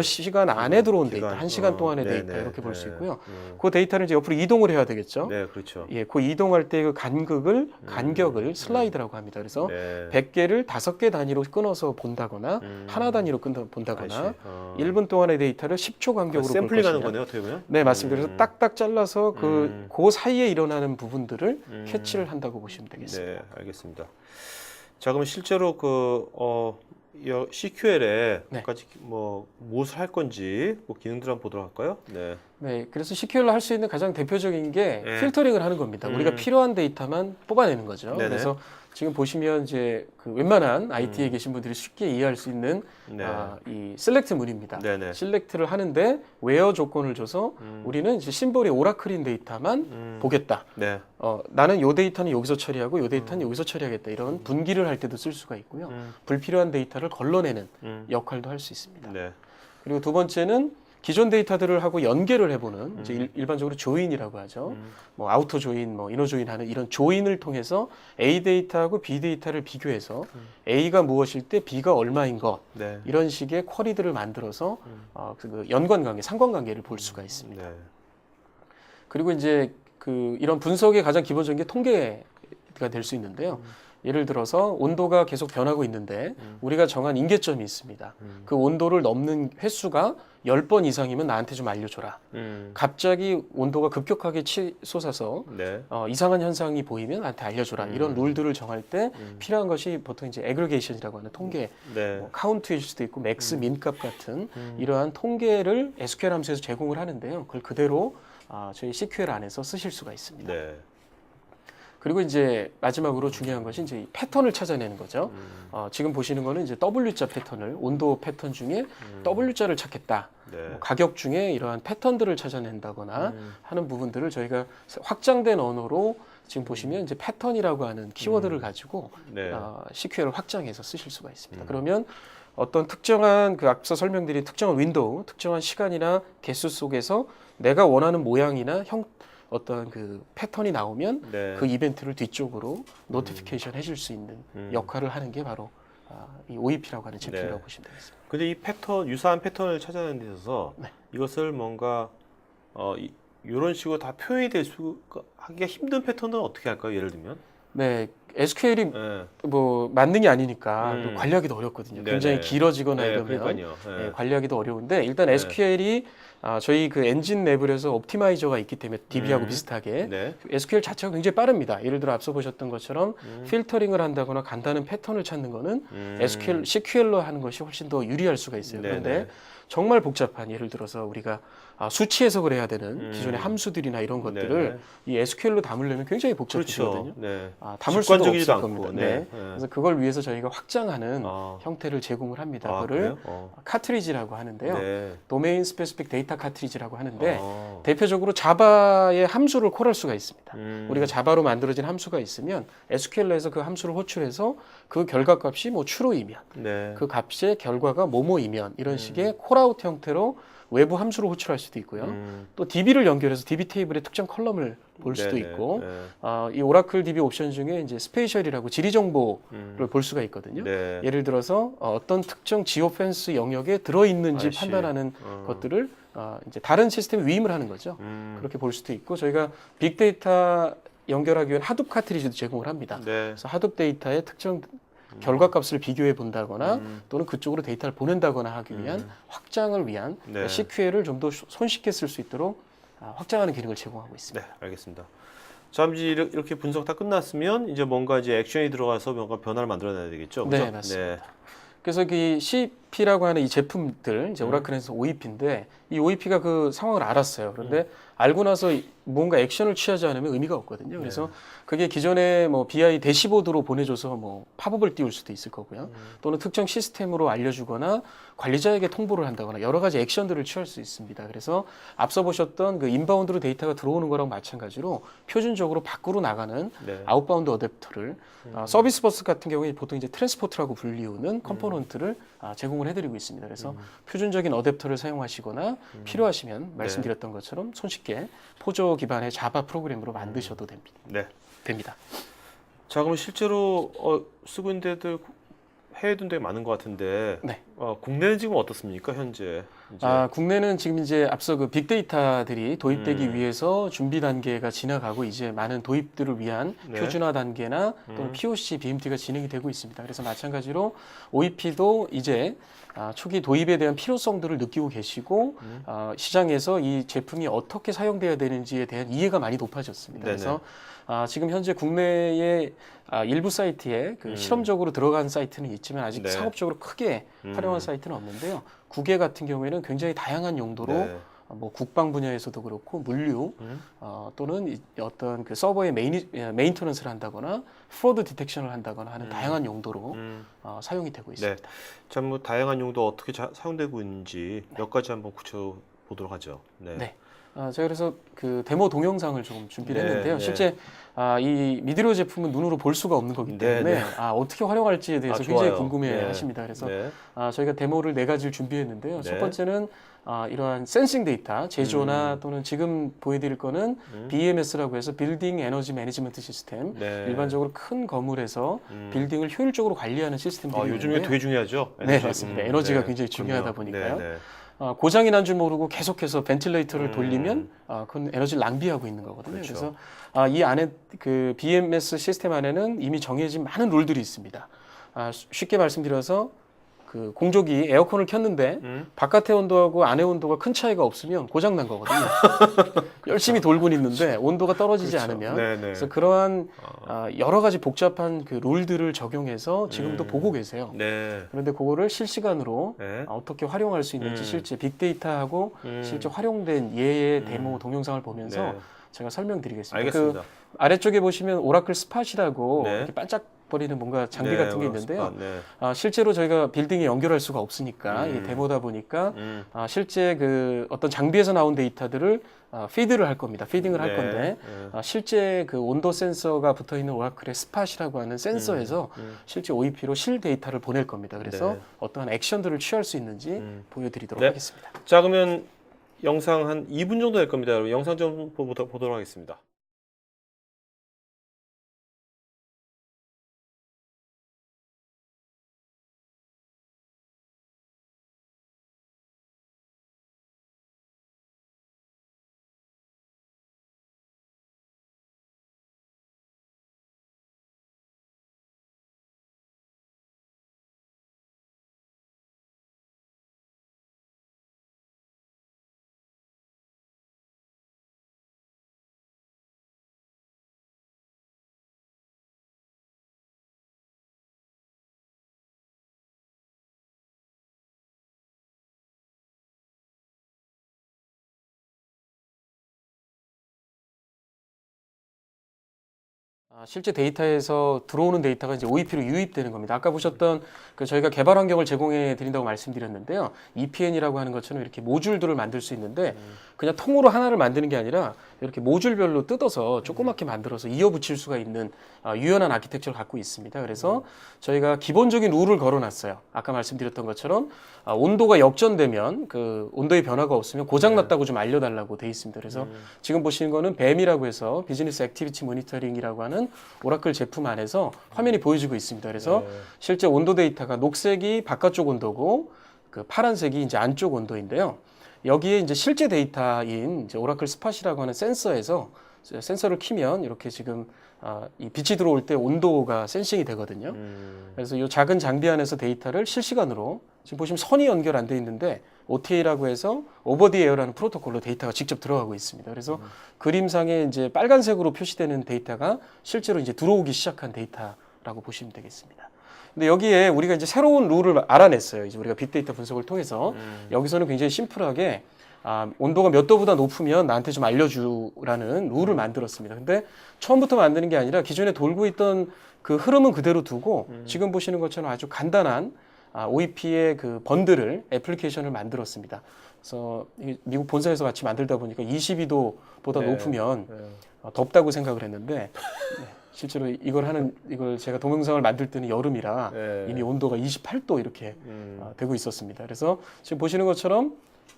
시간 안에 들어온 데이터, 한 시간 동안의 네, 데이터 네, 이렇게 볼 수 네. 있고요. 그 데이터를 이제 옆으로 이동을 해야 되겠죠. 네, 그렇죠. 예, 그 이동할 때 그 간격을 슬라이드라고 합니다. 그래서 네. 100개를 5개 단위로 끊어서 본다거나 하나 단위로 본다거나 알지. 1분 동안의 데이터를 10초 간격으로 볼 샘플링 하는 것이냐. 거네요, 어떻게 보면. 네, 맞습니다. 그래서 딱딱 잘라서 그 사이에 일어나는 부분들을 캐치를 한다고 보시면 되겠습니다. 네, 알겠습니다. 자, 그럼 실제로 CQL에 네. 까지 뭐 무엇을 할 건지 그 기능들 한번 보도록 할까요? 네. 네, 그래서 SQL로 할 수 있는 가장 대표적인 게 네. 필터링을 하는 겁니다. 우리가 필요한 데이터만 뽑아내는 거죠. 네네. 그래서 지금 보시면 이제 그 웬만한 IT에 계신 분들이 쉽게 이해할 수 있는 네. 이 셀렉트 문입니다. 네네. 셀렉트를 하는데 웨어 조건을 줘서 우리는 이제 심볼이 오라클인 데이터만 보겠다. 네. 나는 요 데이터는 여기서 처리하고 요 데이터는 여기서 처리하겠다. 이런 분기를 할 때도 쓸 수가 있고요. 불필요한 데이터를 걸러내는 역할도 할 수 있습니다. 네. 그리고 두 번째는 기존 데이터들을 하고 연계를 해보는 이제 일반적으로 조인이라고 하죠. 뭐 아우터 조인, 뭐 이너 조인하는 이런 조인을 통해서 A 데이터하고 B 데이터를 비교해서 A가 무엇일 때 B가 얼마인 것 네. 이런 식의 쿼리들을 만들어서 그 연관관계, 상관관계를 볼 수가 있습니다. 네. 그리고 이제 그 이런 분석의 가장 기본적인 게 통계가 될 수 있는데요. 예를 들어서 온도가 계속 변하고 있는데 우리가 정한 임계점이 있습니다. 그 온도를 넘는 횟수가 10번 이상이면 나한테 좀 알려줘라. 갑자기 온도가 급격하게 치솟아서 네. 이상한 현상이 보이면 나한테 알려줘라. 이런 룰들을 정할 때 필요한 것이 보통 이제 애그리게이션이라고 하는 통계, 네. 뭐 카운트일 수도 있고 맥스, 민값 같은 이러한 통계를 SQL 함수에서 제공을 하는데요. 그걸 그대로 저희 SQL 안에서 쓰실 수가 있습니다. 네. 그리고 이제 마지막으로 중요한 것이 이제 이 패턴을 찾아내는 거죠. 지금 보시는 거는 이제 W자 패턴을 온도 패턴 중에 W자를 찾겠다. 네. 뭐 가격 중에 이러한 패턴들을 찾아낸다거나 하는 부분들을 저희가 확장된 언어로 지금 보시면 이제 패턴이라고 하는 키워드를 가지고 네. CQL을 확장해서 쓰실 수가 있습니다. 그러면 어떤 특정한 그 앞서 설명드린 특정한 윈도우, 특정한 시간이나 개수 속에서 내가 원하는 모양이나 어떤 그 패턴이 나오면 네. 그 이벤트를 뒤쪽으로 노티피케이션 해줄 수 있는 역할을 하는 게 바로 이 OEP라고 하는 제품이라고 네. 보시면 되겠습니다. 근데 이 패턴, 유사한 패턴을 찾아내는 데 있어서 네. 이것을 뭔가 이런 식으로 다 표현이 될 수 하기가 힘든 패턴은 어떻게 할까요? 예를 들면? 네, SQL이 네. 뭐 만능이 아니니까 음. 또 관리하기도 어렵거든요. 네네. 굉장히 길어지거나 네, 이러면 그러니까요. 네. 예, 관리하기도 어려운데 일단 네. SQL이 저희 그 엔진 내부에서 옵티마이저가 있기 때문에 DB하고 비슷하게 네. SQL 자체가 굉장히 빠릅니다. 예를 들어 앞서 보셨던 것처럼 필터링을 한다거나 간단한 패턴을 찾는 거는 SQL, CQL로 하는 것이 훨씬 더 유리할 수가 있어요. 네네. 그런데 정말 복잡한 예를 들어서 우리가 수치 해석을 해야 되는 기존의 함수들이나 이런 것들을 네네. 이 SQL로 담으려면 굉장히 복잡해지거든요. 그렇죠. 네. 담을 수도 없을 직관적이지도 겁니다. 않고. 네. 네. 그래서 그걸 위해서 저희가 확장하는 아. 형태를 제공을 합니다. 그거를 그래요? 카트리지라고 하는데요. 네. 도메인 스페시픽 데이터 카트리지라고 하는데 아. 대표적으로 자바의 함수를 콜할 수가 있습니다. 우리가 자바로 만들어진 함수가 있으면 SQL에서 그 함수를 호출해서 그 결과값이 뭐 true이면 네. 그 값의 결과가 뭐뭐이면 이런 식의 콜아웃 형태로 외부 함수를 호출할 수도 있고요. 또 DB를 연결해서 DB 테이블의 특정 컬럼을 볼 수도 네네. 있고 네. 이 오라클 DB 옵션 중에 이제 스페이셜이라고 지리 정보를 볼 수가 있거든요. 네. 예를 들어서 어떤 특정 지오펜스 영역에 들어 있는지 I see. 판단하는 것들을 이제 다른 시스템에 위임을 하는 거죠. 그렇게 볼 수도 있고 저희가 빅데이터 연결하기 위한 하둡 카트리지도 제공을 합니다. 네. 그래서 하둡 데이터의 특정 결과값을 비교해 본다거나 또는 그쪽으로 데이터를 보낸다거나 하기 위한 확장을 위한 네. CQL을 좀 더 손쉽게 쓸 수 있도록 확장하는 기능을 제공하고 있습니다. 네, 알겠습니다. 자, 이제 이렇게 분석 다 끝났으면 이제 뭔가 이제 액션이 들어가서 뭔가 변화를 만들어내야 되겠죠. 네, 그죠? 맞습니다. 그래서 이 CP라고 하는 이 제품들 이제 오라클에서 OEP인데 이 OEP가 그 상황을 알았어요. 그런데 알고 나서 뭔가 액션을 취하지 않으면 의미가 없거든요. 그래서 그게 기존에 뭐 BI 대시보드로 보내줘서 뭐 팝업을 띄울 수도 있을 거고요. 또는 특정 시스템으로 알려주거나 관리자에게 통보를 한다거나 여러 가지 액션들을 취할 수 있습니다. 그래서 앞서 보셨던 그 인바운드로 데이터가 들어오는 거랑 마찬가지로 표준적으로 밖으로 나가는 네. 아웃바운드 어댑터를 서비스 버스 같은 경우에 보통 이제 트랜스포트라고 불리우는 컴포넌트를 제공을 해드리고 있습니다. 그래서 표준적인 어댑터를 사용하시거나 필요하시면 말씀드렸던 것처럼 손쉽게 포조 기반의 자바 프로그램으로 만드셔도 네. 됩니다. 자, 그럼 실제로 쓰고 있는 데들 해외도 되게 많은 것 같은데 네. 국내는 지금 어떻습니까, 현재? 이제. 국내는 지금 이제 앞서 그 빅데이터들이 도입되기 위해서 준비 단계가 지나가고 이제 많은 도입들을 위한 네. 표준화 단계나 또는 POC, BMT가 진행이 되고 있습니다. 그래서 마찬가지로 OEP도 이제 초기 도입에 대한 필요성들을 느끼고 계시고 시장에서 이 제품이 어떻게 사용돼야 되는지에 대한 이해가 많이 높아졌습니다. 네네. 그래서 지금 현재 국내의 일부 사이트에 그 실험적으로 들어간 사이트는 있지만 아직 네. 상업적으로 크게 활용한 사이트는 없는데요. 국외 같은 경우에는 굉장히 다양한 용도로 네. 뭐 국방 분야에서도 그렇고 물류 또는 어떤 그 서버의 메인터넌스를 한다거나 프로드 디텍션을 한다거나 하는 다양한 용도로 사용이 되고 있습니다. 네. 자, 뭐 다양한 용도 어떻게 사용되고 있는지 몇 가지 한번 구체적으로 보도록 하죠. 네. 네. 제가 그래서 그 데모 동영상을 조금 준비를 네, 했는데요. 네. 실제 이 미드리오 제품은 눈으로 볼 수가 없는 거기 때문에 네, 네. 어떻게 활용할지에 대해서 굉장히 좋아요. 궁금해하십니다. 그래서 네. 저희가 데모를 4가지를 준비했는데요. 네. 첫 번째는 이러한 센싱 데이터, 제조나 또는 지금 보여드릴 거는 BMS라고 해서 빌딩 에너지 매니지먼트 시스템. 네. 일반적으로 큰 건물에서 빌딩을 효율적으로 관리하는 시스템들이 요즘에 있는데요. 되게 중요하죠. 네, 에너지. 맞습니다. 에너지가 네. 굉장히 중요하다 그럼요. 보니까요. 네, 네. 고장이 난 줄 모르고 계속해서 벤틸레이터를 돌리면 그건 에너지를 낭비하고 있는 거거든요. 그렇죠. 그래서 이 안에 그 BMS 시스템 안에는 이미 정해진 많은 룰들이 있습니다. 쉽게 말씀드려서 그 공조기 에어컨을 켰는데 바깥의 온도하고 안의 온도가 큰 차이가 없으면 고장 난 거거든요. 열심히 돌고 있는데 온도가 떨어지지 그렇죠. 않으면 네네. 그래서 그러한 여러 가지 복잡한 그 룰들을 적용해서 지금도 보고 계세요. 네. 그런데 그거를 실시간으로 네. 어떻게 활용할 수 있는지 실제 빅데이터하고 실제 활용된 예의 데모 동영상을 보면서 네. 제가 설명드리겠습니다. 알겠습니다. 그 아래쪽에 보시면 오라클 스팟이라고 네. 이렇게 반짝 버리는 뭔가 장비 네, 같은 게 그럴 있는데요. 수가, 네. 실제로 저희가 빌딩에 연결할 수가 없으니까 이게 데모다 보니까 실제 그 어떤 장비에서 나온 데이터들을 피드를 할 겁니다. 피딩을 할 네, 건데 네. 실제 그 온도 센서가 붙어 있는 오라클의 스팟이라고 하는 센서에서 실제 OEP로 실 데이터를 보낼 겁니다. 그래서 네. 어떠한 액션들을 취할 수 있는지 보여드리도록 네. 하겠습니다. 자, 그러면 영상 한 2분 정도 될 겁니다. 여러분 영상 좀 보도록 하겠습니다. 실제 데이터에서 들어오는 데이터가 이제 OEP로 유입되는 겁니다. 아까 보셨던 그 저희가 개발 환경을 제공해 드린다고 말씀드렸는데요. EPN이라고 하는 것처럼 이렇게 모듈들을 만들 수 있는데 그냥 통으로 하나를 만드는 게 아니라 이렇게 모듈별로 뜯어서 조그맣게 만들어서 이어 붙일 수가 있는 유연한 아키텍처를 갖고 있습니다. 그래서 저희가 기본적인 룰을 걸어놨어요. 아까 말씀드렸던 것처럼 온도가 역전되면 그 온도의 변화가 없으면 고장났다고 좀 알려달라고 돼 있습니다. 그래서 지금 보시는 거는 BEM이라고 해서 비즈니스 액티비티 모니터링이라고 하는 오라클 제품 안에서 화면이 보여지고 있습니다. 그래서 실제 온도 데이터가 녹색이 바깥쪽 온도고 그 파란색이 이제 안쪽 온도인데요. 여기에 이제 실제 데이터인 이제 오라클 스팟이라고 하는 센서에서 센서를 키면 이렇게 지금 이 빛이 들어올 때 온도가 센싱이 되거든요. 그래서 이 작은 장비 안에서 데이터를 실시간으로 지금 보시면 선이 연결 안 돼 있는데 OTA라고 해서 오버 디 에어라는 프로토콜로 데이터가 직접 들어가고 있습니다. 그래서 그림상에 이제 빨간색으로 표시되는 데이터가 실제로 이제 들어오기 시작한 데이터라고 보시면 되겠습니다. 근데 여기에 우리가 이제 새로운 룰을 알아냈어요. 이제 우리가 빅데이터 분석을 통해서 여기서는 굉장히 심플하게 온도가 몇 도보다 높으면 나한테 좀 알려주라는 룰을 만들었습니다. 근데 처음부터 만드는 게 아니라 기존에 돌고 있던 그 흐름은 그대로 두고 지금 보시는 것처럼 아주 간단한 OEP의 그 번들을 애플리케이션을 만들었습니다. 그래서 미국 본사에서 같이 만들다 보니까 22도보다 높으면 덥다고 생각을 했는데 실제로 이걸 제가 동영상을 만들 때는 여름이라 이미 온도가 28도 이렇게 되고 있었습니다. 그래서 지금 보시는 것처럼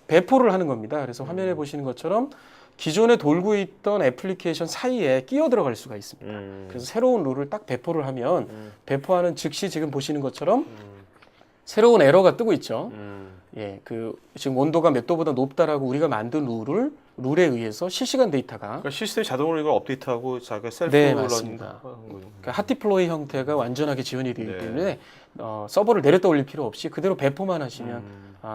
배포를 하는 겁니다. 그래서 화면에 보시는 것처럼 기존에 돌고 있던 애플리케이션 사이에 끼어 들어갈 수가 있습니다. 그래서 새로운 룰을 딱 배포를 하면 배포하는 즉시 지금 보시는 것처럼 새로운 에러가 뜨고 있죠. 예, 그 지금 온도가 몇 도보다 높다라고 우리가 만든 룰에 의해서 실시간 데이터가 그러니까 시스템이 자동으로 이걸 업데이트하고 자기가 셀프 네, 러닝 맞습니다. 하는 거예요. 그러니까 핫디플로이 형태가 완전하게 지원이 되기 때문에 서버를 내렸다 올릴 필요 없이 그대로 배포만 하시면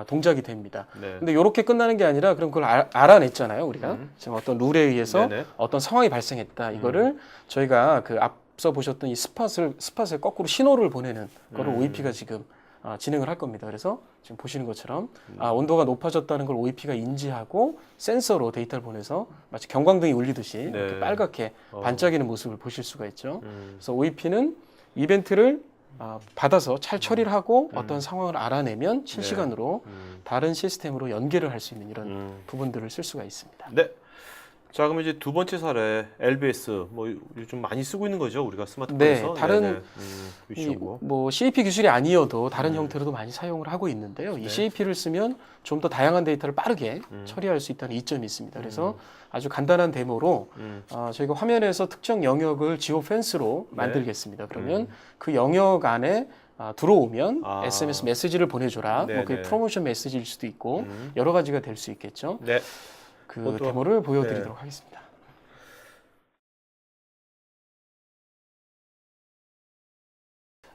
동작이 됩니다. 근데 이렇게 끝나는 게 아니라 그럼 그걸 알아냈잖아요, 우리가. 지금 어떤 룰에 의해서 어떤 상황이 발생했다. 이거를 저희가 그 앞서 보셨던 이 스팟에 거꾸로 신호를 보내는 거를 OEP가 지금 진행을 할 겁니다. 그래서 지금 보시는 것처럼 온도가 높아졌다는 걸 OEP가 인지하고 센서로 데이터를 보내서 마치 경광등이 울리듯이 이렇게 빨갛게 반짝이는 모습을 보실 수가 있죠. 그래서 OEP는 이벤트를 받아서 잘 처리를 하고 어떤 상황을 알아내면 실시간으로 다른 시스템으로 연결을 할 수 있는 이런 부분들을 쓸 수가 있습니다. 네. 자, 그럼 이제 두 번째 사례 LBS 뭐 요즘 많이 쓰고 있는 거죠, 우리가 스마트폰에서. 네, 다른 뭐 CAP 기술이 아니어도 다른 형태로도 많이 사용을 하고 있는데요. 이 CAP를 쓰면 좀 더 다양한 데이터를 빠르게 처리할 수 있다는 이점이 있습니다. 그래서 아주 간단한 데모로 저희가 화면에서 특정 영역을 지오 펜스로 만들겠습니다. 그러면 그 영역 안에 들어오면 SMS 메시지를 보내줘라. 뭐 그게 프로모션 메시지일 수도 있고 여러 가지가 될 수 있겠죠. 네. 그 데모를 보여드리도록 하겠습니다.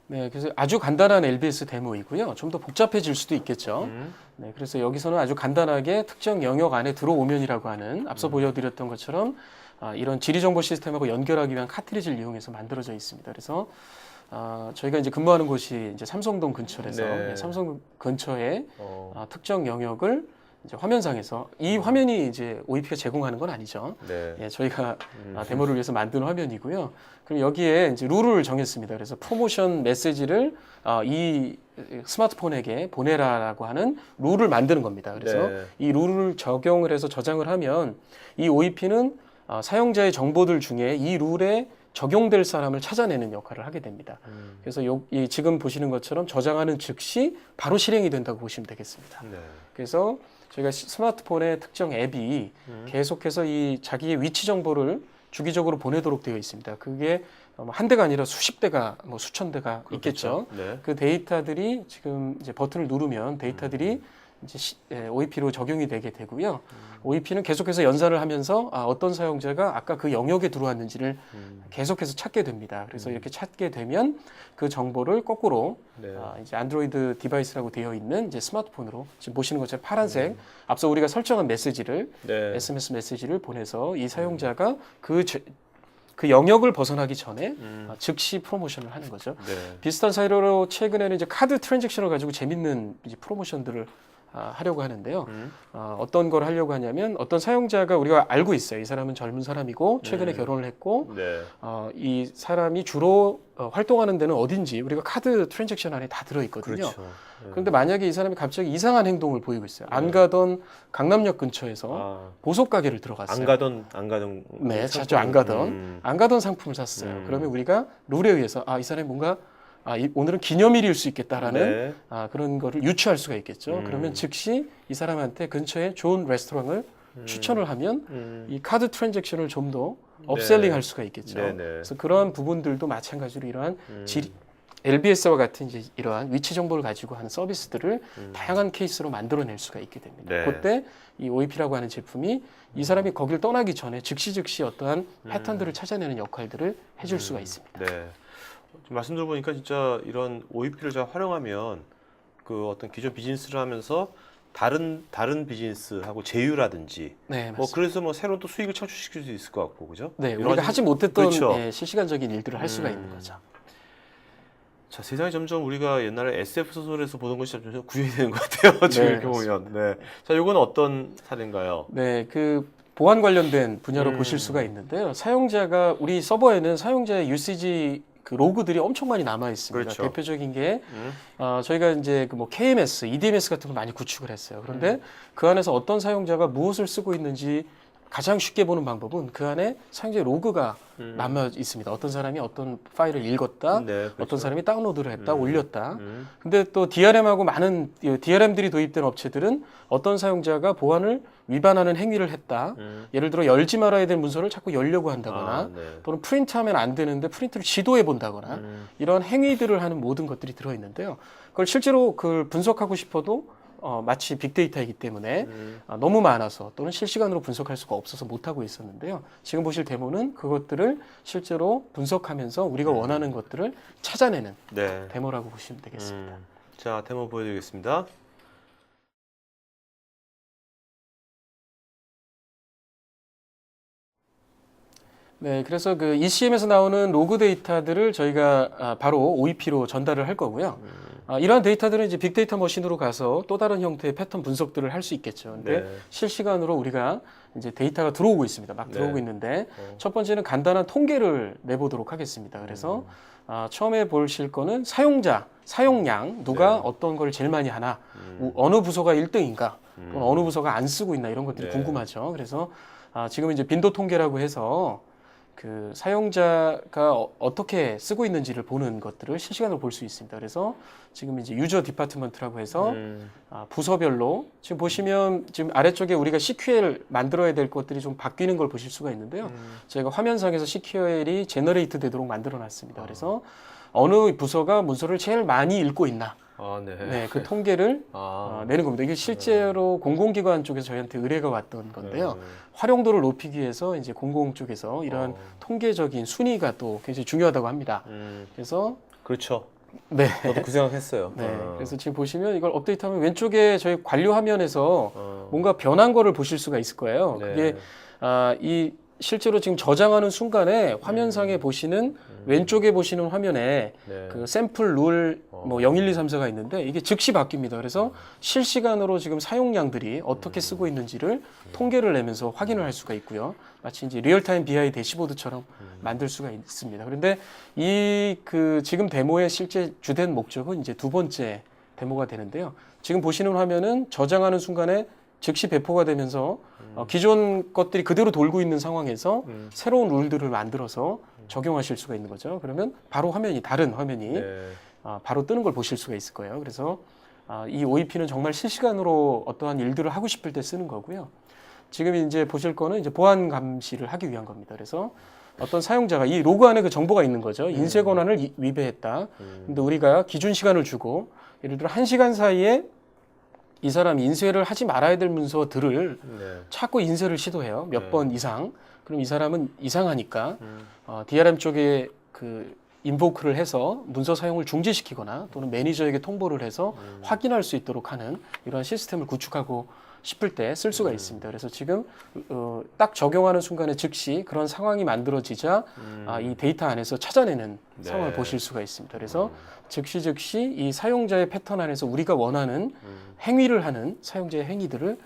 네, 그래서 아주 간단한 LBS 데모이고요. 좀 더 복잡해질 수도 있겠죠. 네, 그래서 여기서는 아주 간단하게 특정 영역 안에 들어오면이라고 하는 앞서 보여드렸던 것처럼 이런 지리정보 시스템하고 연결하기 위한 카트리지를 이용해서 만들어져 있습니다. 그래서 저희가 이제 근무하는 곳이 이제 삼성동 근처라서 삼성 근처에 특정 영역을 이제 화면상에서 이 화면이 이제 OEP가 제공하는 건 아니죠. 네. 예, 저희가 데모를 위해서 만든 화면이고요. 그럼 여기에 이제 룰을 정했습니다. 그래서 프로모션 메시지를 이 스마트폰에게 보내라라고 하는 룰을 만드는 겁니다. 그래서 네. 이 룰을 적용을 해서 저장을 하면 이 OEP는 사용자의 정보들 중에 이 룰에 적용될 사람을 찾아내는 역할을 하게 됩니다. 그래서 이 지금 보시는 것처럼 저장하는 즉시 바로 실행이 된다고 보시면 되겠습니다. 네. 그래서 저희가 스마트폰의 특정 앱이 계속해서 이 자기의 위치 정보를 주기적으로 보내도록 되어 있습니다. 그게 한 대가 아니라 수십 대가 뭐 수천 대가 있겠죠. 네. 그 데이터들이 지금 이제 버튼을 누르면 데이터들이 이제 OEP로 적용이 되게 되고요. OEP는 계속해서 연산을 하면서 어떤 사용자가 아까 그 영역에 들어왔는지를 계속해서 찾게 됩니다. 그래서 이렇게 찾게 되면 그 정보를 거꾸로 네. 이제 안드로이드 디바이스라고 되어 있는 이제 스마트폰으로 지금 보시는 것처럼 파란색 앞서 우리가 설정한 메시지를 네. SMS 메시지를 보내서 이 사용자가 그 영역을 벗어나기 전에 즉시 프로모션을 하는 거죠. 네. 비슷한 사례로 최근에는 이제 카드 트랜잭션을 가지고 재밌는 이제 프로모션들을 하려고 하는데요. 어떤 걸 하려고 하냐면 어떤 사용자가 우리가 알고 있어요. 이 사람은 젊은 사람이고 최근에 결혼을 했고 네. 이 사람이 주로 활동하는 데는 어딘지 우리가 카드 트랜잭션 안에 다 들어있거든요. 그렇죠. 네. 그런데 만약에 이 사람이 갑자기 이상한 행동을 보이고 있어요. 안 가던 강남역 근처에서 보석 가게를 들어갔어요. 안 가던 네, 자주 안 가던 상품을 샀어요. 그러면 우리가 룰에 의해서 이 사람이 뭔가 오늘은 기념일일 수 있겠다라는 네. 그런 거를 유추할 수가 있겠죠. 그러면 즉시 이 사람한테 근처에 좋은 레스토랑을 추천을 하면 이 카드 트랜잭션을 좀 더 업셀링 할 수가 있겠죠. 네. 네. 그래서 그러한 부분들도 마찬가지로 이러한 LBS와 같은 이제 이러한 위치 정보를 가지고 하는 서비스들을 다양한 케이스로 만들어낼 수가 있게 됩니다. 네. 그때 이 OEP라고 하는 제품이 이 사람이 거길 떠나기 전에 즉시 어떠한 패턴들을 찾아내는 역할들을 해줄 수가 있습니다. 네. 말씀 들어보니까 진짜 이런 OEP를 잘 활용하면 그 어떤 기존 비즈니스를 하면서 다른 비즈니스하고 제휴라든지 네, 뭐 그래서 뭐 새로운 또 수익을 창출시킬 수 있을 것 같고 그죠? 네, 여러 우리가 가지- 하지 못했던 그렇죠. 실시간적인 일들을 할 수가 있는 거죠. 자, 세상이 점점 우리가 옛날에 SF 소설에서 보던 것이 좀 구현이 되는 것 같아요. 지금 네, 이렇게 보면. 네. 자, 요건 어떤 사례인가요? 네, 그 보안 관련된 분야로 보실 수가 있는데요. 사용자가 우리 서버에는 사용자의 유시지 그 로그들이 엄청 많이 남아 있습니다. 그렇죠. 대표적인 게 저희가 이제 그 뭐 KMS, EDMS 같은 걸 많이 구축을 했어요. 그런데 그 안에서 어떤 사용자가 무엇을 쓰고 있는지 가장 쉽게 보는 방법은 그 안에 사용자의 로그가 남아 있습니다. 어떤 사람이 어떤 파일을 읽었다, 네, 그렇죠. 어떤 사람이 다운로드를 했다, 올렸다. 근데 또 DRM하고 많은 DRM들이 도입된 업체들은 어떤 사용자가 보안을 위반하는 행위를 했다. 예를 들어 열지 말아야 될 문서를 자꾸 열려고 한다거나 네. 또는 프린트하면 안 되는데 프린트를 시도해 본다거나 이런 행위들을 하는 모든 것들이 들어 있는데요. 그걸 실제로 그걸 분석하고 싶어도 마치 빅데이터이기 때문에 너무 많아서 또는 실시간으로 분석할 수가 없어서 못하고 있었는데요. 지금 보실 데모는 그것들을 실제로 분석하면서 우리가 원하는 것들을 찾아내는 네. 데모라고 보시면 되겠습니다. 자, 데모 보여드리겠습니다. 네, 그래서 그 ECM에서 나오는 로그 데이터들을 저희가 바로 OEP로 전달을 할 거고요. 이러한 데이터들은 이제 빅데이터 머신으로 가서 또 다른 형태의 패턴 분석들을 할 수 있겠죠. 근데 네. 실시간으로 우리가 이제 데이터가 들어오고 있습니다. 막 들어오고 네. 있는데 첫 번째는 간단한 통계를 내보도록 하겠습니다. 그래서 처음에 보실 거는 사용량, 누가 네. 어떤 걸 제일 많이 하나, 어느 부서가 1등인가, 또는 어느 부서가 안 쓰고 있나 이런 것들이 네. 궁금하죠. 그래서 지금 이제 빈도 통계라고 해서 그 사용자가 어떻게 쓰고 있는지를 보는 것들을 실시간으로 볼 수 있습니다. 그래서 지금 이제 유저 디파트먼트라고 해서 부서별로 지금 보시면 지금 아래쪽에 우리가 CQL 만들어야 될 것들이 좀 바뀌는 걸 보실 수가 있는데요. 저희가 화면상에서 CQL이 제너레이트 되도록 만들어 놨습니다. 그래서 어느 부서가 문서를 제일 많이 읽고 있나 네. 네, 그 통계를 내는 겁니다. 이게 실제로 공공기관 쪽에서 저희한테 의뢰가 왔던 건데요. 활용도를 높이기 위해서 이제 공공 쪽에서 이런 통계적인 순위가 또 굉장히 중요하다고 합니다. 그래서 그렇죠. 네. 저도 그 생각했어요. 네. 그래서 지금 보시면 이걸 업데이트하면 왼쪽에 저희 관료 화면에서 뭔가 변한 거를 보실 수가 있을 거예요. 네. 그게 이 실제로 지금 저장하는 순간에 화면상에 보시는 왼쪽에 보시는 화면에 네. 그 샘플 룰 뭐 0, 1, 2, 3, 4가 있는데 이게 즉시 바뀝니다. 그래서 실시간으로 지금 사용량들이 어떻게 쓰고 있는지를 통계를 내면서 확인을 할 수가 있고요. 마치 이제 리얼타임 BI 대시보드처럼 만들 수가 있습니다. 그런데 이 그 지금 데모의 실제 주된 목적은 이제 두 번째 데모가 되는데요. 지금 보시는 화면은 저장하는 순간에 즉시 배포가 되면서 기존 것들이 그대로 돌고 있는 상황에서 새로운 룰들을 만들어서 적용하실 수가 있는 거죠. 그러면 바로 화면이 다른 화면이 네. 바로 뜨는 걸 보실 수가 있을 거예요. 그래서 이 OEP는 정말 실시간으로 어떠한 일들을 하고 싶을 때 쓰는 거고요. 지금 이제 보실 거는 이제 보안 감시를 하기 위한 겁니다. 그래서 어떤 사용자가 이 로그 안에 그 정보가 있는 거죠. 인쇄 권한을 위배했다. 근데 우리가 기준 시간을 주고 예를 들어 1시간 사이에 이 사람이 인쇄를 하지 말아야 될 문서들을 네. 자꾸 인쇄를 시도해요. 몇 네. 번 이상. 그럼 이 사람은 이상하니까 DRM 쪽에 그 인보크를 해서 문서 사용을 중지시키거나 또는 매니저에게 통보를 해서 확인할 수 있도록 하는 이러한 시스템을 구축하고 싶을 때 쓸 수가 있습니다. 그래서 지금 딱 적용하는 순간에 즉시 그런 상황이 만들어지자 이 데이터 안에서 찾아내는 네. 상황을 보실 수가 있습니다. 그래서 즉시 이 사용자의 패턴 안에서 우리가 원하는 행위를 하는 사용자의 행위들을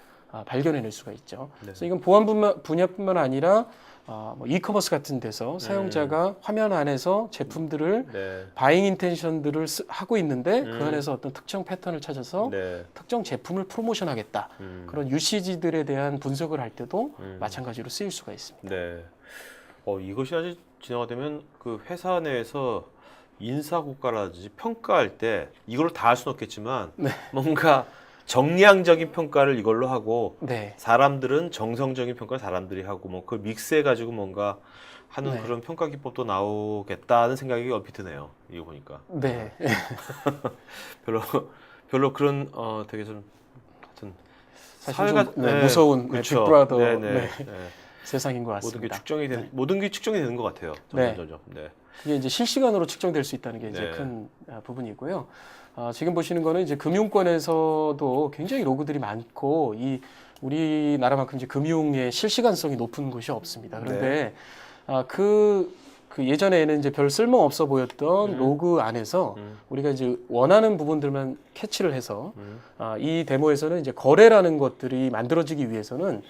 발견해낼 수가 있죠. 네. 그래서 이건 보안 분야뿐만 아니라 뭐 이커머스 같은 데서 사용자가 화면 안에서 제품들을 네. 바잉 인텐션들을 하고 있는데 그 안에서 어떤 특정 패턴을 찾아서 네. 특정 제품을 프로모션하겠다. 그런 유시지들에 대한 분석을 할 때도 마찬가지로 쓰일 수가 있습니다. 네. 이것이 아직 진화되면 그 회사 내에서 인사고과라든지 평가할 때 이걸 다 할 수는 없겠지만 네. 뭔가 정량적인 평가를 이걸로 하고 네. 사람들은 정성적인 평가를 사람들이 하고 뭐 그걸 믹스해가지고 뭔가 하는 네. 그런 평가 기법도 나오겠다는 생각이 얼핏 드네요. 이거 보니까 네. 별로 그런 되게 좀 하여튼 사실 좀 무서운 그쵸. 빅브라더 네. 세상인 것 모든 게 같습니다. 모든 게 측정이 되는 것 같아요. 네. 점점. 네. 그게 이제 실시간으로 측정될 수 있다는 게 이제 네. 큰 부분이고요. 지금 보시는 거는 이제 금융권에서도 굉장히 로그들이 많고 이 우리나라만큼 이제 금융의 실시간성이 높은 곳이 없습니다. 그런데 그 예전에는 이제 별 쓸모 없어 보였던 로그 안에서 우리가 이제 원하는 부분들만 캐치를 해서 이 데모에서는 이제 거래라는 것들이 만들어지기 위해서는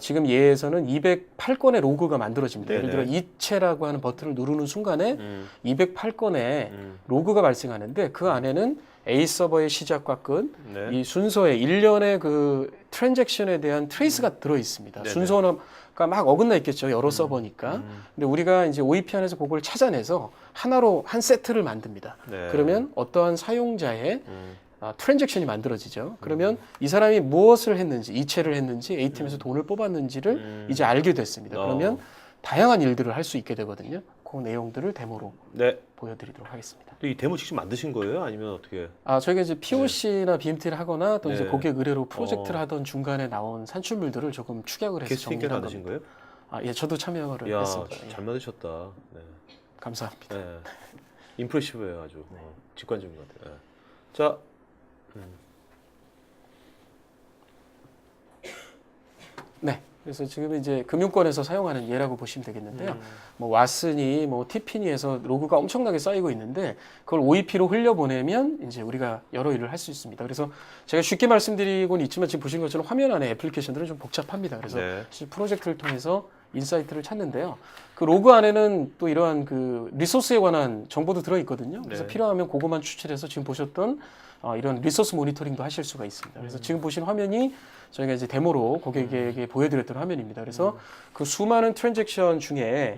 지금 예에서는 208건의 로그가 만들어집니다. 네네. 예를 들어 이체라고 하는 버튼을 누르는 순간에 208건의 로그가 발생하는데 그 안에는 A 서버의 시작과 끝, 네. 이 순서의 일련의 그 트랜잭션에 대한 트레이스가 들어 있습니다. 네네. 순서가 막 어긋나 있겠죠. 여러 서버니까. 근데 우리가 이제 OEP 안에서 그걸 찾아내서 하나로 한 세트를 만듭니다. 네. 그러면 어떠한 사용자의 트랜잭션이 만들어지죠. 그러면 이 사람이 무엇을 했는지, 이체를 했는지, ATM에서 돈을 뽑았는지를 이제 알게 됐습니다. 그러면 다양한 일들을 할 수 있게 되거든요. 그 내용들을 데모로 네. 보여드리도록 하겠습니다. 또 이 데모 직접 만드신 거예요? 아니면 어떻게? 저희가 이제 POC나 BMT를 하거나 또 이제 네. 고객 의뢰로 프로젝트를 하던 중간에 나온 산출물들을 조금 축약을 해서 게스트 인게 정리한 만드신 겁니다. 거예요? 예, 저도 참여를 야, 했습니다. 예. 잘 만드셨다. 네. 감사합니다. 네. 임프레시브해요, 아주. 직관적인 것 같아요. 네. 자, 네. 그래서 지금 이제 금융권에서 사용하는 예라고 보시면 되겠는데요. 뭐 왓슨이 뭐 티피니에서 로그가 엄청나게 쌓이고 있는데 그걸 OEP로 흘려보내면 이제 우리가 여러 일을 할 수 있습니다. 그래서 제가 쉽게 말씀드리고는 있지만 지금 보신 것처럼 화면 안에 애플리케이션들은 좀 복잡합니다. 그래서 네. 프로젝트를 통해서 인사이트를 찾는데요. 그 로그 안에는 또 이러한 그 리소스에 관한 정보도 들어 있거든요. 그래서 네. 필요하면 그것만 추출해서 지금 보셨던 이런 리소스 모니터링도 하실 수가 있습니다. 그래서 지금 보신 화면이 저희가 이제 데모로 고객에게 보여드렸던 화면입니다. 그래서 그 수많은 트랜잭션 중에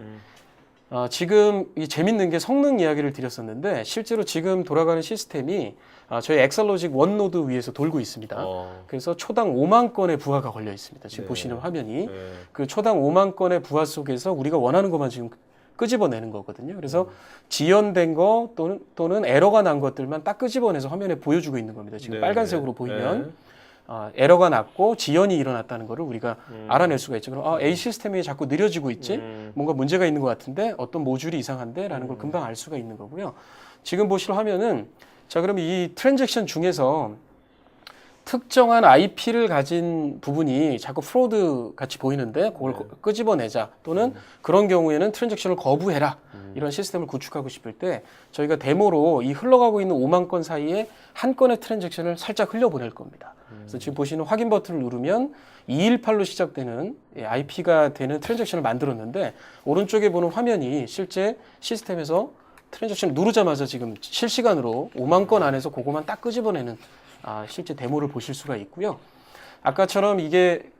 지금 이 재밌는 게 성능 이야기를 드렸었는데 실제로 지금 돌아가는 시스템이 저희 엑셀로직 원노드 위에서 돌고 있습니다. 그래서 초당 5만 건의 부하가 걸려 있습니다. 지금 네. 보시는 화면이 네. 그 초당 5만 건의 부하 속에서 우리가 원하는 것만 지금 끄집어내는 거거든요. 그래서 지연된 거 또는 에러가 난 것들만 딱 끄집어내서 화면에 보여주고 있는 겁니다. 지금 네. 빨간색으로 보이면 에러가 났고 지연이 일어났다는 것을 우리가 알아낼 수가 있죠. 그럼 A 시스템이 자꾸 느려지고 있지? 뭔가 문제가 있는 것 같은데 어떤 모듈이 이상한데? 라는 걸 금방 알 수가 있는 거고요. 지금 보실 화면은 자 그럼 이 트랜잭션 중에서 특정한 IP를 가진 부분이 자꾸 프로드 같이 보이는데 그걸 끄집어내자 또는 그런 경우에는 트랜잭션을 거부해라 이런 시스템을 구축하고 싶을 때 저희가 데모로 이 흘러가고 있는 5만 건 사이에 한 건의 트랜잭션을 살짝 흘려보낼 겁니다. 그래서 지금 보시는 확인 버튼을 누르면 218로 시작되는 IP가 되는 트랜잭션을 만들었는데 오른쪽에 보는 화면이 실제 시스템에서 트랜잭션을 누르자마자 지금 실시간으로 5만 건 안에서 그거만 딱 끄집어내는 실제 데모를 보실 수가 있고요. 아까처럼 이게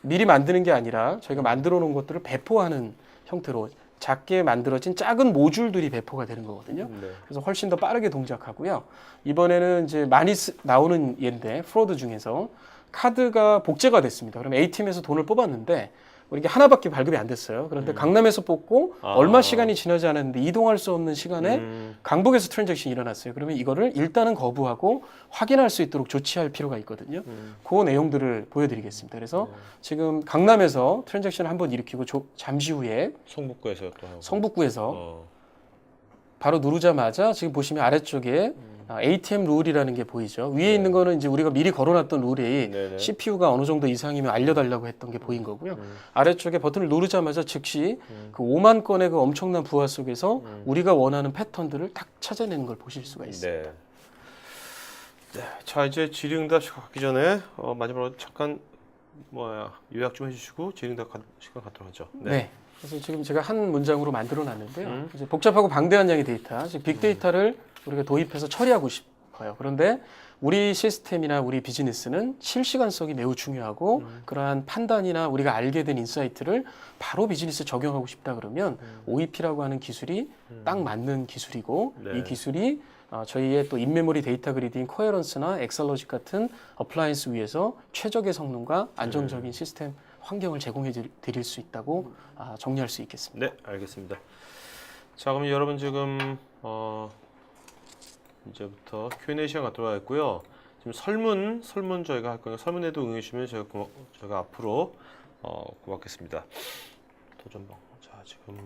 미리 만드는 게 아니라 저희가 만들어 놓은 것들을 배포하는 형태로 작게 만들어진 작은 모듈들이 배포가 되는 거거든요. 네. 그래서 훨씬 더 빠르게 동작하고요. 이번에는 이제 많이 나오는 예인데 프로드 중에서 카드가 복제가 됐습니다. 그럼 A팀에서 돈을 뽑았는데 이게 하나밖에 발급이 안 됐어요. 그런데 강남에서 뽑고 얼마 시간이 지나지 않았는데 이동할 수 없는 시간에 강북에서 트랜잭션이 일어났어요. 그러면 이거를 일단은 거부하고 확인할 수 있도록 조치할 필요가 있거든요. 그 내용들을 보여드리겠습니다. 그래서 지금 강남에서 트랜잭션을 한번 일으키고 잠시 후에 성북구에서 또 하고. 성북구에서 바로 누르자마자 지금 보시면 아래쪽에 ATM 룰이라는 게 보이죠. 위에 있는 거는 이제 우리가 미리 걸어놨던 룰이 네네. CPU가 어느 정도 이상이면 알려달라고 했던 게 보인 거고요. 아래쪽에 버튼을 누르자마자 즉시 그 5만 건의 그 엄청난 부하 속에서 우리가 원하는 패턴들을 딱 찾아내는 걸 보실 수가 있습니다. 네. 네. 자 이제 질의응답 시간 갖기 전에 마지막으로 잠깐 요약 좀 해주시고 질의응답 시간 갖도록 하죠. 네. 그래서 지금 제가 한 문장으로 만들어 놨는데요. 이제 복잡하고 방대한 양의 데이터, 즉 빅데이터를 우리가 도입해서 처리하고 싶어요. 그런데 우리 시스템이나 우리 비즈니스는 실시간성이 매우 중요하고 그러한 판단이나 우리가 알게 된 인사이트를 바로 비즈니스에 적용하고 싶다 그러면 OEP라고 하는 기술이 딱 맞는 기술이고 네. 이 기술이 저희의 또 인메모리 데이터 그리드인 코헤런스나 엑셀로직 같은 어플라이언스 위에서 최적의 성능과 안정적인 시스템 환경을 제공해 드릴 수 있다고 정리할 수 있겠습니다. 네, 알겠습니다. 자, 그럼 여러분 지금 이제부터 Q&A 시간 갖도록 하겠고요. 지금 설문 저희가 할 거니까 설문에도 응해 주시면 저희가 앞으로 고맙겠습니다. 도전방. 자, 지금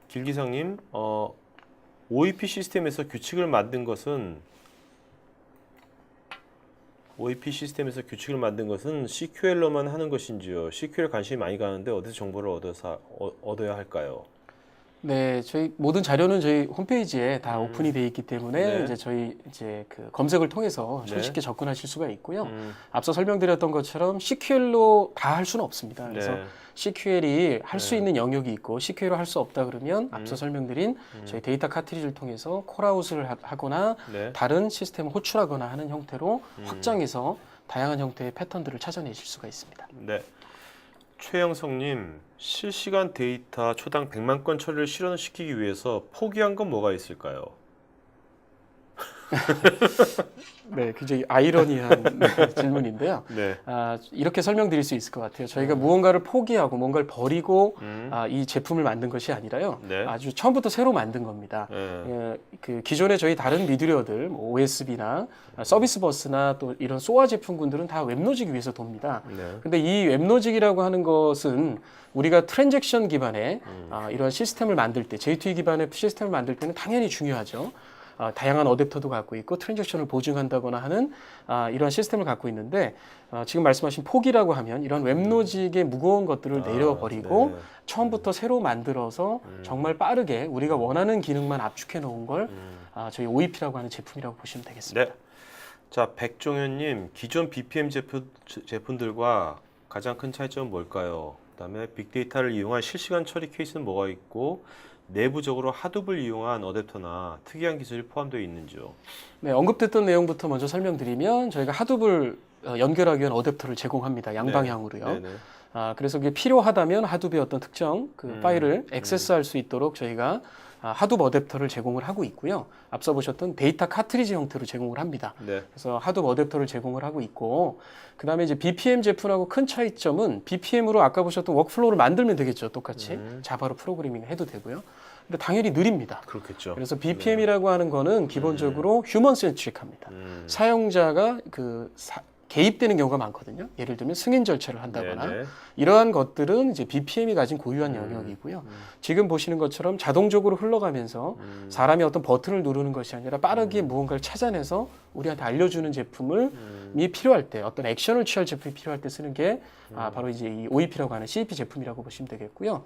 길기상님, OEP 시스템에서 규칙을 만든 것은 CQL로만 하는 것인지요? CQL 관심이 많이 가는데 어디서 정보를 얻어야 할까요? 네, 저희 모든 자료는 저희 홈페이지에 다 오픈이 되어 있기 때문에 네. 이제 저희 그 검색을 통해서 네. 손쉽게 접근하실 수가 있고요. 앞서 설명드렸던 것처럼 CQL로 다 할 수는 없습니다. 그래서 네. CQL이 할 수 네. 있는 영역이 있고 CQL로 할 수 없다 그러면 앞서 설명드린 저희 데이터 카트리지를 통해서 콜아웃을 하거나 네. 다른 시스템을 호출하거나 하는 형태로 확장해서 다양한 형태의 패턴들을 찾아내실 수가 있습니다. 네. 최영성님, 실시간 데이터 초당 100만 건 처리를 실현시키기 위해서 포기한 건 뭐가 있을까요? 네, 굉장히 아이러니한 질문인데요. 네. 이렇게 설명드릴 수 있을 것 같아요. 저희가 무언가를 포기하고 뭔가를 버리고 이 제품을 만든 것이 아니라요. 네. 아주 처음부터 새로 만든 겁니다. 그 기존에 저희 다른 미드웨어들, OSB나 서비스 버스나 또 이런 소아 제품군들은 다 웹로직 위에서 돕니다. 네. 근데 이 웹로직이라고 하는 것은 우리가 트랜잭션 기반의 이런 시스템을 만들 때, J2E 기반의 시스템을 만들 때는 당연히 중요하죠. 다양한 어댑터도 갖고 있고 트랜잭션을 보증한다거나 하는 이러한 시스템을 갖고 있는데 지금 말씀하신 포기라고 하면 이런 웹로직의 무거운 것들을 내려버리고 네. 처음부터 새로 만들어서 정말 빠르게 우리가 원하는 기능만 압축해 놓은 걸 저희 OEP라고 하는 제품이라고 보시면 되겠습니다. 네. 자, 백종현님, 기존 BPM 제품들과 가장 큰 차이점은 뭘까요? 그다음에 빅데이터를 이용한 실시간 처리 케이스는 뭐가 있고 내부적으로 하둡을 이용한 어댑터나 특이한 기술이 포함되어 있는지요? 네, 언급됐던 내용부터 먼저 설명드리면 저희가 하둡을 연결하기 위한 어댑터를 제공합니다. 양방향으로요. 네. 네. 그래서 그게 필요하다면 하둡의 어떤 특정 파일을 액세스할 수 있도록 저희가 하둡 어댑터를 제공을 하고 있고요. 앞서 보셨던 데이터 카트리지 형태로 제공을 합니다. 네. 그래서 하둡 어댑터를 제공을 하고 있고, 그 다음에 이제 BPM 제품하고 큰 차이점은 BPM으로 아까 보셨던 워크플로우를 만들면 되겠죠. 똑같이 자바로 프로그래밍 해도 되고요. 근데 당연히 느립니다. 그렇겠죠. 그래서 BPM이라고 하는 거는 기본적으로 휴먼 센트릭합니다. 사용자가 개입되는 경우가 많거든요. 예를 들면 승인 절차를 한다거나 네네. 이러한 것들은 이제 BPM이 가진 고유한 영역이고요. 지금 보시는 것처럼 자동적으로 흘러가면서 사람이 어떤 버튼을 누르는 것이 아니라 빠르게 무언가를 찾아내서 우리한테 알려주는 제품을 이 필요할 때 어떤 액션을 취할 제품이 필요할 때 쓰는 게 바로 이제 이 OEP라고 하는 CEP 제품이라고 보시면 되겠고요.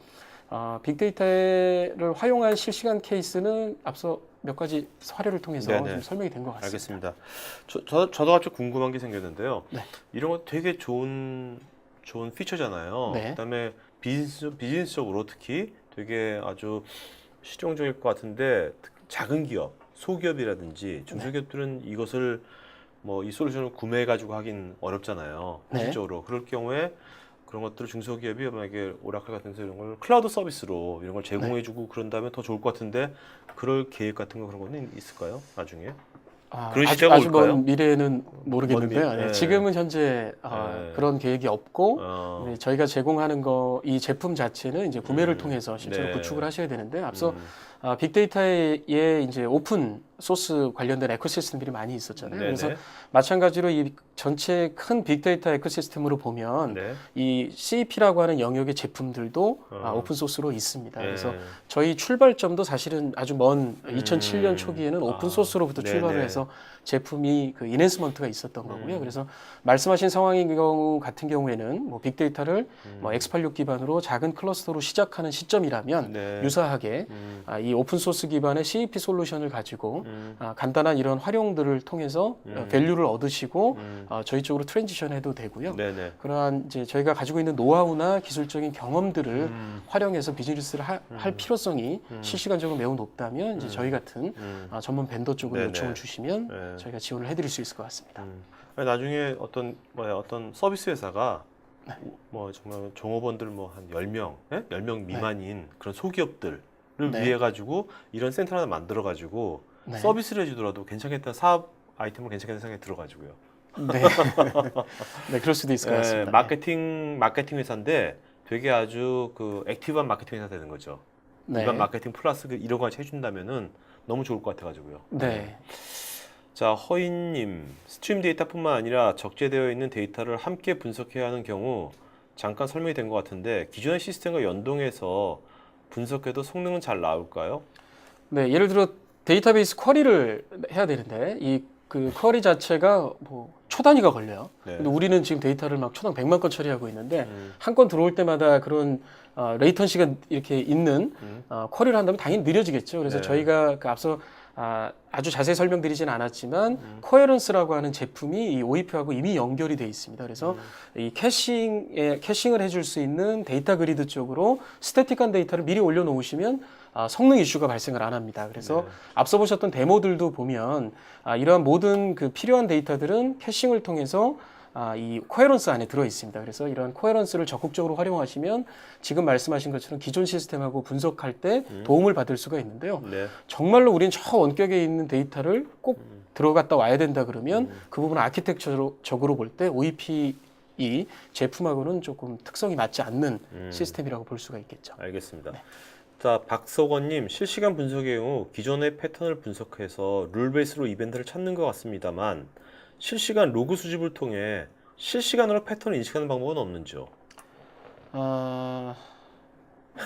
빅데이터를 활용한 실시간 케이스는 앞서 몇 가지 사례를 통해서 네네. 좀 설명이 된 것 같습니다. 알겠습니다. 저도 갑자기 궁금한 게 생겼는데요. 네. 이런 거 되게 좋은 피처잖아요. 네. 그다음에 비즈니스적으로 특히 되게 아주 실용적일 것 같은데 작은 기업, 소기업이라든지 중소기업들은 이것을 뭐 이 솔루션을 구매해 가지고 하긴 어렵잖아요. 네. 현실적으로. 그럴 경우에 그런 것들을 중소기업이 만약에 오라클 같은 데서 이런 걸 클라우드 서비스로 이런 걸 제공해주고 그런다면 더 좋을 것 같은데 그럴 계획 같은 거 그런 거는 있을까요? 나중에? 그런 시대가 아주 올까요? 먼 미래는 모르겠는데요. 먼 미- 네, 네. 지금은 현재 네. 그런 계획이 없고 어, 저희가 제공하는 이 제품 자체는 이제 구매를 통해서 실제로 네. 구축을 하셔야 되는데 앞서 음, 빅데이터에 이제 오픈 소스 관련된 에코시스템들이 많이 있었잖아요. 네네. 그래서 마찬가지로 이 전체 큰 빅데이터 에코시스템으로 보면 네. 이 CEP라고 하는 영역의 제품들도 오픈 소스로 있습니다. 그래서 저희 출발점도 사실은 아주 먼 2007년 초기에는 오픈 소스로부터 네네. 출발을 해서 제품이 그 인핸스먼트가 있었던 거고요. 그래서 말씀하신 상황인 경우 같은 경우에는 뭐 빅데이터를 뭐 X86 기반으로 작은 클러스터로 시작하는 시점이라면 네. 유사하게 이 오픈 소스 기반의 CEP 솔루션을 가지고 간단한 이런 활용들을 통해서 밸류를 얻으시고 저희 쪽으로 트랜지션해도 되고요. 네네. 그러한 이제 저희가 가지고 있는 노하우나 기술적인 경험들을 활용해서 비즈니스를 할 필요성이 실시간적으로 매우 높다면 이제 저희 같은 전문 벤더 쪽으로 네네. 요청을 주시면 네. 저희가 지원을 해드릴 수 있을 것 같습니다. 아니, 나중에 어떤 서비스 회사가 뭐 정말 종업원들 뭐 한 10명, 10명 미만인 그런 소기업들을 네. 위해 가지고 이런 센터 하나 만들어 가지고 네. 서비스를 해주더라도 괜찮겠다 사업 아이템을 괜찮겠다 생각이 들어가지고요. 네. 네, 그럴 수도 있을 것 같습니다. 마케팅 회사인데 되게 아주 그 액티브한 마케팅 회사 되는 거죠. 네. 일반 마케팅 플러스 이런 거 같이 해준다면은 너무 좋을 것 같아가지고요. 네. 자, 허인님, 스트림 데이터뿐만 아니라 적재되어 있는 데이터를 함께 분석해야 하는 경우 잠깐 설명이 된 것 같은데 기존의 시스템과 연동해서 분석해도 성능은 잘 나올까요? 네, 예를 들어 데이터베이스 쿼리를 해야 되는데 그 쿼리 자체가 뭐 초 단위가 걸려요. 네. 근데 우리는 지금 데이터를 막 초당 100만 건 처리하고 있는데 한 건 들어올 때마다 그런 레이턴시가 이렇게 있는 쿼리를 한다면 당연히 느려지겠죠. 그래서 네. 저희가 그 앞서 아주 자세히 설명드리지는 않았지만 코헤런스라고 하는 제품이 이 OEP하고 이미 연결이 돼 있습니다. 그래서 이 캐싱을 해줄 수 있는 데이터 그리드 쪽으로 스태틱한 데이터를 미리 올려놓으시면 성능 이슈가 발생을 안 합니다. 그래서 앞서 보셨던 데모들도 보면 이러한 모든 그 필요한 데이터들은 캐싱을 통해서 이 코헤런스 안에 들어 있습니다. 그래서 이런 코헤런스를 적극적으로 활용하시면 지금 말씀하신 것처럼 기존 시스템하고 분석할 때 도움을 받을 수가 있는데요. 네. 정말로 우리는 저 원격에 있는 데이터를 꼭 들어갔다 와야 된다 그러면 그 부분은 아키텍처적으로 볼 때 OEP 이 제품하고는 조금 특성이 맞지 않는 시스템이라고 볼 수가 있겠죠. 알겠습니다. 자, 박석원님, 실시간 분석의 경우 기존의 패턴을 분석해서 룰 베이스로 이벤트를 찾는 것 같습니다만 실시간 로그 수집을 통해 실시간으로 패턴을 인식하는 방법은 없는지요?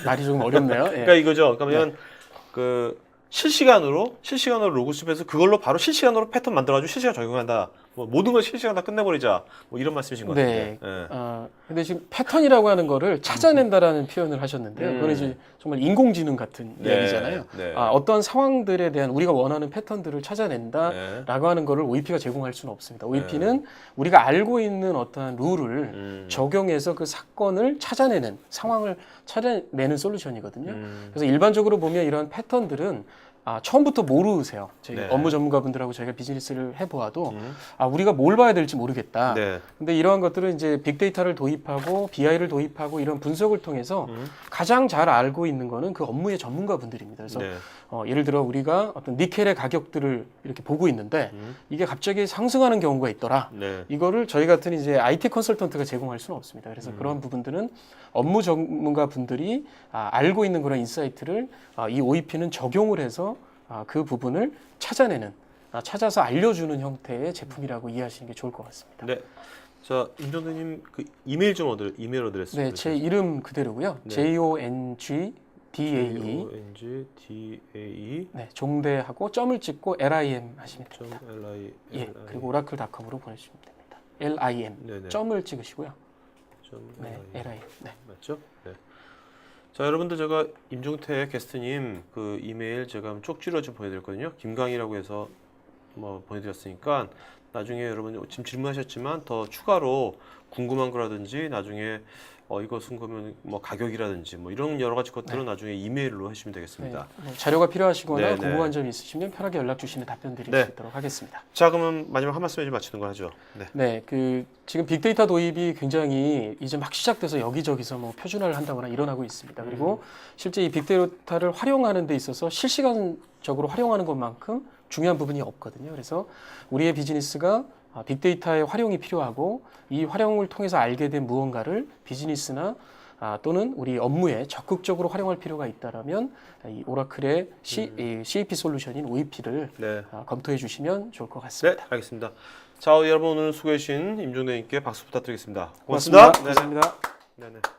말이 좀 어렵네요. 예. 그러니까 이거죠. 그러면 그 실시간으로 로그 수집해서 그걸로 바로 실시간으로 패턴 만들어가지고 실시간 적용한다. 뭐 모든 걸 실시간 다 끝내버리자. 뭐 이런 말씀이신 것 같은데. 네. 예. 근데 지금 패턴이라고 하는 거를 찾아낸다라는 표현을 하셨는데요. 그건 이제 정말 인공지능 같은 네. 이야기잖아요. 네. 어떤 상황들에 대한 우리가 원하는 패턴들을 찾아낸다라고 네. 하는 거를 OEP가 제공할 수는 없습니다. OEP는 우리가 알고 있는 어떠한 룰을 적용해서 그 사건을 찾아내는 상황을 찾아내는 솔루션이거든요. 그래서 일반적으로 보면 이런 패턴들은 처음부터 모르세요. 저희 네. 업무 전문가분들하고 저희가 비즈니스를 해보아도 우리가 뭘 봐야 될지 모르겠다. 네. 근데 이러한 것들은 이제 빅데이터를 도입하고 BI를 도입하고 이런 분석을 통해서 가장 잘 알고 있는 거는 그 업무의 전문가분들입니다. 그래서 네. 예를 들어 우리가 어떤 니켈의 가격들을 이렇게 보고 있는데 이게 갑자기 상승하는 경우가 있더라. 네. 이거를 저희 같은 이제 IT 컨설턴트가 제공할 수는 없습니다. 그래서 그런 부분들은 업무 전문가 분들이 알고 있는 그런 인사이트를 이 OEP는 적용을 해서 그 부분을 찾아내는 찾아서 알려주는 형태의 제품이라고 이해하시는 게 좋을 것 같습니다. 네. 자, 임종대님 그 이메일 이메일 어드레스. 네, 제 이름 그대로고요. 네. JONGDAE. JONGDAE. 네, 종대하고 점을 찍고 LIM 하시면 됩니다. .li. 예, 그리고 오라클닷컴으로 보내주시면 됩니다. LIM 네네. 점을 찍으시고요. 네, .li. LIM. 네. 맞죠? 네. 자, 여러분들 제가 임종태 게스트님 그 이메일 제가 쪽지로 좀 보내드렸거든요. 김강희라고 해서 뭐 보내드렸으니까 나중에 여러분 지금 질문하셨지만 더 추가로 궁금한 거라든지 나중에 이거 쓴 거면 뭐 가격이라든지 뭐 이런 여러 가지 것들은 나중에 이메일로 해주시면 되겠습니다. 네, 자료가 필요하시거나 네, 네. 궁금한 점이 있으시면 편하게 연락 주시면 답변 드릴 네. 수 있도록 하겠습니다. 자, 그러면 마지막 한 말씀 해주고 마치는 걸 하죠. 네. 네, 지금 빅데이터 도입이 굉장히 이제 막 시작돼서 여기저기서 뭐 표준화를 한다거나 일어나고 있습니다. 그리고 실제 이 빅데이터를 활용하는 데 있어서 실시간적으로 활용하는 것만큼 중요한 부분이 없거든요. 그래서 우리의 비즈니스가 빅데이터의 활용이 필요하고 이 활용을 통해서 알게 된 무언가를 비즈니스나 또는 우리 업무에 적극적으로 활용할 필요가 있다라면 이 오라클의 이 CAP 솔루션인 OEP를 네. 검토해 주시면 좋을 것 네, 같습니다. 알겠습니다. 자, 여러분 오늘 수고해 주신 임종대님께 박수 부탁드리겠습니다. 고맙습니다. 고맙습니다. 감사합니다. 네네.